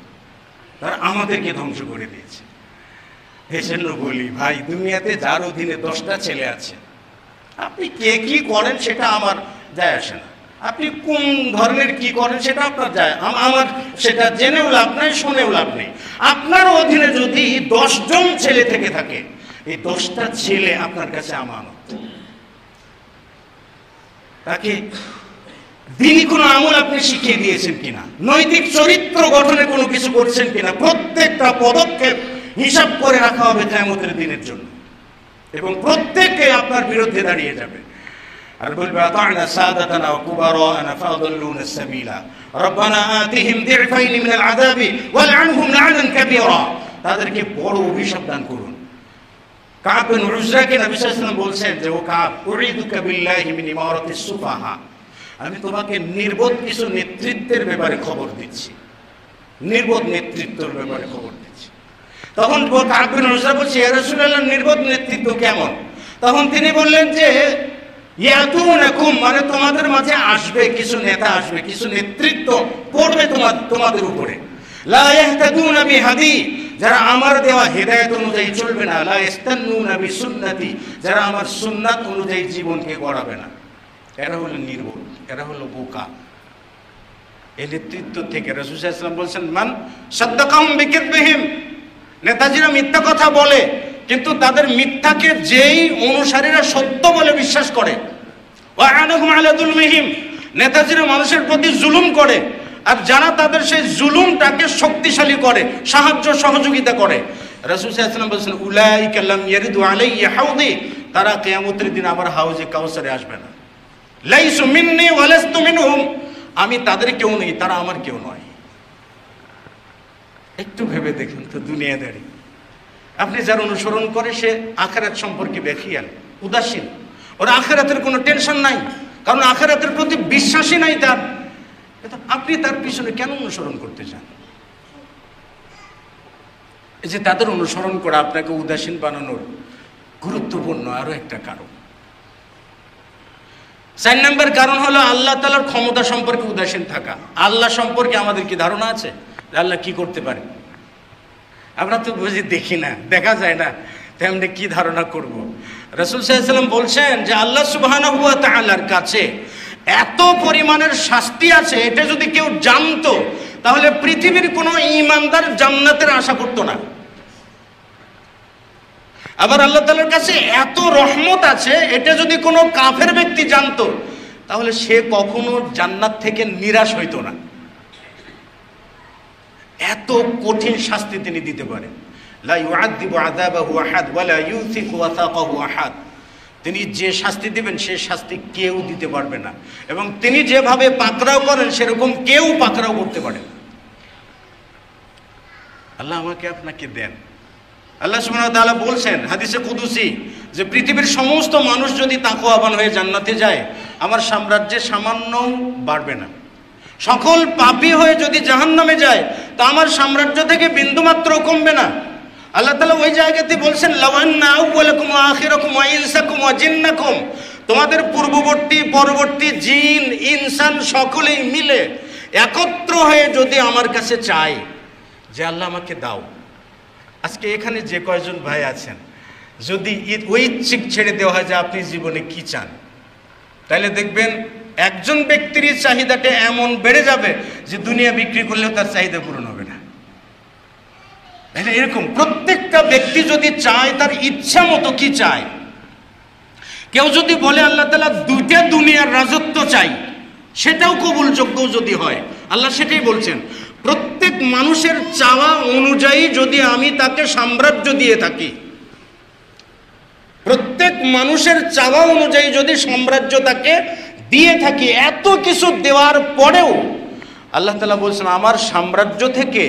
তারা আমাদেরকে ধ্বংস করে দিয়েছে। এজন্য বলি ভাই, দুনিয়াতে যার অধীনে 10টা ছেলে আছে, আপনি কে কি করেন সেটা আমার যায় আসে না, আপনি কোন ধরনের কি করেন সেটা আপনার যায়, আমার সেটা জেনেও লাভ নাই, শুনেও লাভ নেই। আপনার অধীনে যদি 10 জন ছেলে থেকে থাকে, এই 10টা ছেলে আপনার কাছে আমানত। তাকে দিনই কোনো আমল আপনি শিখিয়ে দিয়েছেন কিনা, নৈতিক চরিত্র গঠনে কোনো কিছু করছেন কিনা, প্রত্যেকটা পদক্ষেপ হিসাব করে রাখা হবে কিয়ামতের দিনের জন্য, এবং প্রত্যেককে আপনার বিরুদ্ধে দাঁড়িয়ে যাবে আর বলবে আতা'না সাদাতানা ওয়া কুবারানা ফাদাল্লুনা সাবিলা রব্বানা আতিহিম দি'ফাইনি মিনাল আযাবি ওয়ালআনহুম লা'নান কাবীরা, তাদেরকে বড় অভিশাপ দান করুন। কাব বিন উজরাকে নবী সাল্লাল্লাহু আলাইহি ওয়াসাল্লাম বলছেন যে ও কাব, উরিদুকা বিল্লাহি মিন ইমারাতিস সুফাহা, আমি তোমাকে নির্বোধ কিছু নেতৃত্বের ব্যাপারে খবর দিচ্ছি, নির্বোধ নেতৃত্বের ব্যাপারে খবর দিচ্ছি। তখন কাব বিন উজরা বলছে ইয়া রাসূলুল্লাহ, নির্বোধ নেতৃত্ব কেমন? তখন তিনি বললেন যে ইয়াতুনাকুম, মানে তোমাদের মাঝে আসবে কিছু নেতা, আসবে কিছু নেতৃত্ব পড়বে তোমাদের উপরে, লা ইয়াহতাদুনা বিহাদি, যারা আমার দেওয়া হেদায়েত অনুযায়ী চলবে না, লা ইস্তান্নুনা বিসুন্নতি, যারা আমার সুন্নাত অনুযায়ী জীবনকে গড়াবে না। এরা হলো নির্বোধ, এরা হলো বোকা। এই নেতৃত্ব থেকে রাসূল সাল্লাল্লাহু আলাইহি ওয়াসাল্লাম বলছেন, মান সাদ্দাকাহুম বিকিযবিহিম, নেতাজিরা মিথ্যা কথা বলে, কিন্তু তাদের মিথ্যাকে যেই অনুসারীরা সত্য বলে বিশ্বাস করে, ওয়া আনাহুম আলা যুলমিহিম, নেতাজিরা মানুষের প্রতি জুলুম করে, আর যারা তাদের সেই জুলুমটাকে শক্তিশালী করে, সাহায্য সহযোগিতা করে, রাসূল সাল্লাল্লাহু আলাইহি ওয়াসাল্লাম বলেছেন, উলাইকা লাম ইয়ারিদু আলাইয়া হাউদি, তারা কিয়ামতের দিন আমার হাউজে কাউসারে আসবে না। লাইসু মিন্নি ওয়া লাস্তু মিনহুম, আমি তাদের কেউ নই, তারা আমার কেউ নয়। একটু ভেবে দেখুন তো দুনিয়াদারি। আপনি যার অনুসরণ করে সে আখিরাত সম্পর্কে বেখিয়াল, উদাসীন, ওর আখিরাতের কোনো টেনশন নাই, কারণ আখিরাতের প্রতি বিশ্বাসই নাই তার। আপনি তার পিছনে কেন অনুসরণ করতে চান? এই যে তাদের অনুসরণ করা আপনাকে উদাসীন বানানোর গুরুত্বপূর্ণ আরো একটা কারণ। 4 নম্বর কারণ হলো আল্লাহ তাআলার ক্ষমতা সম্পর্কে উদাসীন থাকা। আল্লাহ সম্পর্কে আমাদের কি ধারণা আছে আল্লাহ কি করতে পারে? আমরা তো বুঝি দেখি না, দেখা যায় না, তেমনি কি ধারণা করব? রাসূল সাল্লাল্লাহু আলাইহি ওয়াসাল্লাম বলছেন যে আল্লাহ সুবহানাহু ওয়া তাআলার কাছে এত পরিমাণের শাস্তি আছে, এটা যদি কেউ জানতো তাহলে পৃথিবীর কোনো ঈমানদার জান্নাতের আশা করতো না। আবার আল্লাহ তাআলার কাছে এত রহমত আছে, এটা যদি কোনো কাফের ব্যক্তি জানতো তাহলে সে কখনো জান্নাত থেকে নিরাশ হইতো না। এত কঠিন শাস্তি তিনি দিতে পারেন। লা ইউআযযিবু আযাবাহু আহাদ ওয়া লা ইউসিকু ওয়াসাকাহু আহাদ, তিনি যে শাস্তি দিবেন সে শাস্তি কেউ দিতে পারবে না, এবং তিনি যেভাবে পাকড়াও করেন সেরকম কেউ পাকড়াও করতে পারে না। আল্লাহ আমাকে আপনাকে দেন। আল্লাহ সুবহানাহু ওয়া তাআলা বলছেন হাদিসে কুদসি যে পৃথিবীর সমস্ত মানুষ যদি তাকওয়াবান হয়ে জান্নাতে যায়, আমার সাম্রাজ্যে সামান্য বাড়বে না। সকল পাপী হয়ে যদি জাহান্নামে যায় তা আমার সাম্রাজ্য থেকে বিন্দুমাত্র কমবে না। আল্লাহ তাআলা ওই জায়গাতে বলছেন, লাউ আন্না আউওয়ালাকুম ওয়া আখিরাকুম ওয়া ইনসাকুম ওয়া জিন্নাকুম, তোমাদের পূর্ববর্তী পরবর্তী জিন ইনসান সকলেই মিলে একত্র হয়ে যদি আমার কাছে চায় যে আল্লাহ আমাকে দাও। আজকে এখানে যে কয়জন ভাই আছেন, যদি ঐচ্ছিক ছেড়ে দেওয়া হয় যে আপনি জীবনে কি চান, তাহলে দেখবেন একজন ব্যক্তির চাহিদাটা এমন বেড়ে যাবে যে দুনিয়া বিক্রি করলেও তার চাহিদা পূরণ হবে না। এরকম প্রত্যেকটা ব্যক্তি যদি চায় তার ইচ্ছা মতো কি চায়, কেউ যদি বলে আল্লাহ তাআলা 2টা দুনিয়ার রাজত্ব চাই, সেটাও কবুলযোগ্য যদি হয়। আল্লাহ সেটাই বলছেন, প্রত্যেক মানুষের চাওয়া অনুযায়ী যদি আমি তাকে সাম্রাজ্য দিয়ে থাকি, প্রত্যেক মানুষের চাওয়া অনুযায়ী যদি সাম্রাজ্য তাকে দিয়ে থাকি, এত কিছু দেওয়ার পরেও আল্লাহ তাআলা বলছেন আমার সাম্রাজ্য থেকে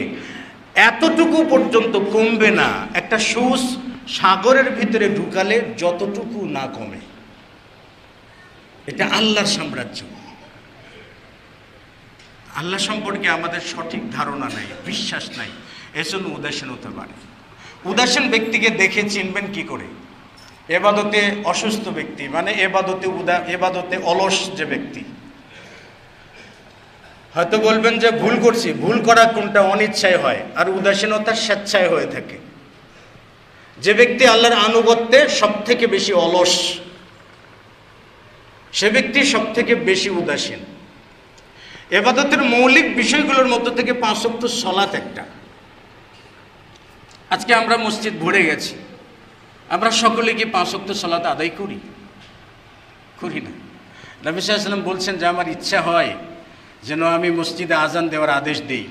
এতটুকু পর্যন্ত কমবে না। একটা সুস সাগরের ভিতরে ঢুকালে যতটুকু না কমে, এটা আল্লাহর সাম্রাজ্য। আল্লাহ সম্পর্কে আমাদের সঠিক ধারণা নাই, বিশ্বাস নাই, এজন্য উদাসীন হতে পারে। উদাসীন ব্যক্তিকে দেখে চিনবেন কি করে? এবাদতে অসুস্থ ব্যক্তি, মানে এবাদতে অলস যে ব্যক্তি, হয়তো বলবেন যে ভুল করছি, ভুল করা কোনটা অনিচ্ছায় হয় আর উদাসীনতা স্বেচ্ছায় হয়ে থাকে। যে ব্যক্তি আল্লাহর আনুগত্যে সব থেকে বেশি অলস, সে ব্যক্তি সব থেকে বেশি উদাসীন। এবাদতের মৌলিক বিষয়গুলোর মধ্যে থেকে 5 ওয়াক্ত সালাত একটা। আজকে আমরা মসজিদ ভরে গেছি, আমরা সকলে কি 5 ওয়াক্ত সালাত আদায় করি? করি না। নবী সাল্লাল্লাহু আলাইহি ওয়াসাল্লাম বলছেন যে আমার ইচ্ছা হয় যেন আমি মসজিদে আজান দেওয়ার আদেশ দিই,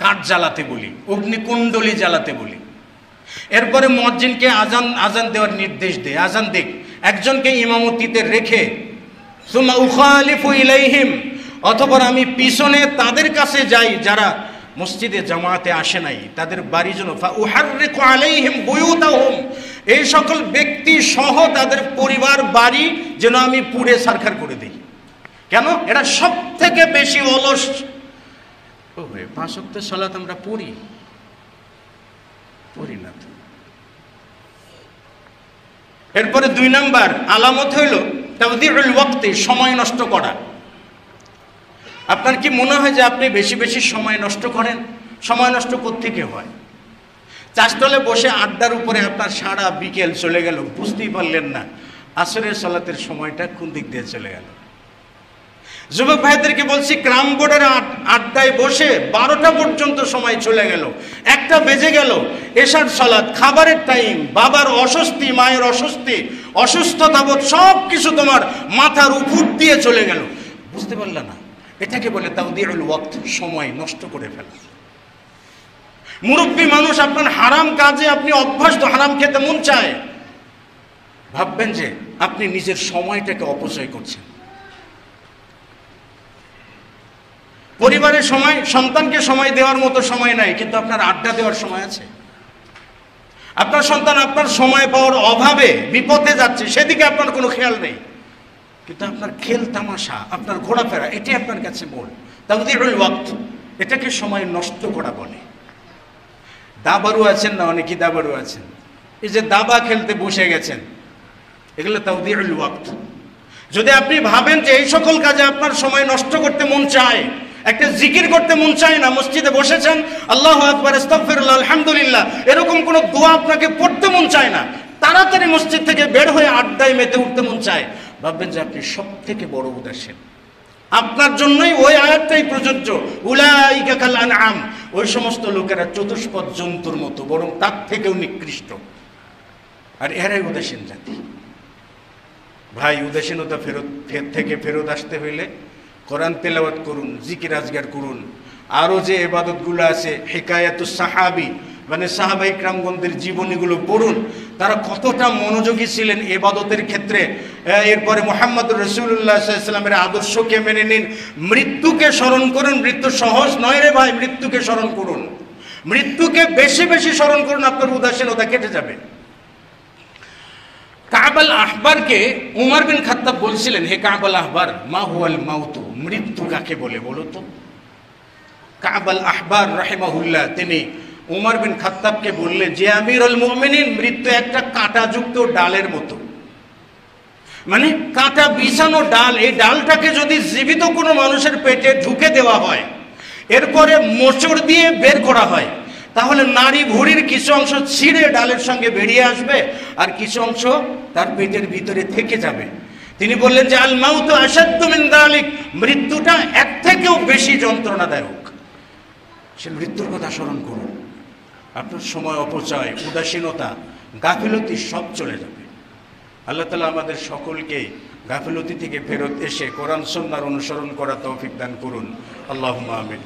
কাঠ জ্বালাতে বলি, অগ্নিকুণ্ডলী জ্বালাতে বলি, এরপরে মুয়াজ্জিনকে আজান দেওয়ার নির্দেশ দেই, আজান দেখ, একজনকে ইমামতিতে রেখে সুম্মা উখালিফু ইলাইহিম, অথবা আমি পিছনে তাদের কাছে যাই যারা মসজিদে জামাতে আসে নাই, তাদের বাড়ি যেন ফাউহাররিকু আলাইহিম বুয়ুতাহুম, এই সকল ব্যক্তি সহ তাদের পরিবার বাড়ি যেন আমি পুড়ে ছারখার করে দিই। কেন? এরা সব থেকে বেশি অলস। 5 ওয়াক্ত সালাত আমরা পড়ি না তো। এরপরে 2 নাম্বার আলামত হইল তাওদীউল ওয়াক্তি, সময় নষ্ট করা। আপনার কি মনে হয় যে আপনি বেশি বেশি সময় নষ্ট করেন? সময় নষ্ট কোত্থেকে হয়? চাষতলে বসে আড্ডার উপরে আপনার সারা বিকেল চলে গেল, বুঝতেই পারলেন না আসরের সালাতের সময়টা কোন দিক দিয়ে চলে গেল। যুবক ভাইদেরকে বলছি, ক্রাম বোর্ডের আড্ডায় বসে 12টা পর্যন্ত সময় চলে গেল, 1টা বেজে গেল, এশার সালাত, খাবারের টাইম, বাবার অস্বস্তি, মায়ের অস্বস্তি, অসুস্থতাবোধ সব কিছু তোমার মাথার উপর দিয়ে চলে গেল, বুঝতে পারলে না? এটাকে বলে তাওদিউল ওয়াক্ত, সময় নষ্ট করে ফেলা। মুরব্বী মানুষ, আপনার হারাম কাজে আপনি অভ্যস্ত, হারাম খেতে মন চায়, ভাববেন যে আপনি নিজের সময়টাকে অপচয় করছেন। পরিবারের সময়, সন্তানকে সময় দেওয়ার মতো সময় নাই, কিন্তু আপনার আড্ডা দেওয়ার সময় আছে। আপনার সন্তান আপনার সময় পাওয়ার অভাবে বিপথে যাচ্ছে, সেদিকে আপনার কোনো খেয়াল নেই, কিন্তু আপনার খেল তামাশা, আপনার ঘোরাফেরা, এটি আপনার কাছে বল তাওদিউল ওয়াক্ত, এটাকে সময় নষ্ট করা বলে। দাবারু আছেন না, অনেকেই দাবারু আছেন, এই যে দাবা খেলতে বসে গেছেন, এগুলো তাওদিউল ওয়াক্ত। যদি আপনি ভাবেন যে এই সকল কাজে আপনার সময় নষ্ট করতে মন চায়, একটা জিকির করতে মন চায় না, মসজিদে বসেছেন, আল্লাহু আকবার, আস্তাগফিরুল্লাহ, আলহামদুলিল্লাহ, এরকম কোনো দোয়া আপনাকে পড়তে মন চায় না, তাড়াতাড়ি মসজিদ থেকে বের হয়ে আড্ডায় মেতে উঠতে মন চায়, ভাববেন যে আপনি সব থেকে বড় উদাসীন। আপনার জন্যই ওই আয়াতটাই প্রযোজ্য, উলাইকা কাল আনআম, ওই সমস্ত লোকেরা চতুষ্পদ জন্তুর মতো, বরং তার থেকেও নিকৃষ্ট, আর এরাই উদাসীন জাতি। ভাই, উদাসীনতা থেকে ফেরত আসতে হইলে কোরআন তেলাওয়াত করুন, জিকির আজগার করুন, আরও যে ইবাদতগুলো আছে, হিকায়াতুস সাহাবী, মানে সাহাবায়ে কিরামগণদের জীবনীগুলো পড়ুন, তারা কতটা মনোযোগী ছিলেন ইবাদতের ক্ষেত্রে। এরপরে মুহাম্মদুর রাসূলুল্লাহ সাল্লাল্লাহু আলাইহি ওয়াসাল্লামের আদর্শকে মেনে নিন, মৃত্যুকে স্মরণ করুন। মৃত্যু সহজ নয় রে ভাই, মৃত্যুকে স্মরণ করুন, মৃত্যুকে বেশি বেশি স্মরণ করুন, আপনার উদাসীনতা কেটে যাবে। কাব আল আহবারকে উমর বিন খাত্তাব বলছিলেন, হে কাব আল আহবার, মা হুয়াল মাউতু, মৃত্যু কাকে বলে বলো তো? কাব আল আহবার রাহিমাহুল্লাহ তিনি উমর বিন খাত্তাবকে বললেন যে আমিরুল মুমিনিন, মৃত্যু একটা কাঁটাযুক্ত ডালের মতো, মানে কাঁটা বিছানো ডাল, এই ডালটাকে যদি জীবিত কোনো মানুষের পেটে ঢুকে দেওয়া হয়, এরপরে মোচড় দিয়ে বের করা হয়, তাহলে নারী ভুঁড়ির কিছু অংশ ছিঁড়ে ডালের সঙ্গে বেরিয়ে আসবে, আর কিছু অংশ তার পেটের ভিতরে থেকে যাবে। তিনি বললেন যে আল মাউতু আশাদ্দু মিন যালিক, মৃত্যুটা এর থেকেও বেশি যন্ত্রণাদায়ক। সে মৃত্যুর কথা স্মরণ করুন, আপনার সময় অপচয়, উদাসীনতা, গাফিলতি সব চলে যাবে। আল্লাহ তাআলা আমাদের সকলকে গাফিলতি থেকে ফেরত এসে কোরআন সুন্নাহর অনুসরণ করা তৌফিক দান করুন। আল্লাহুম্মা আমিন।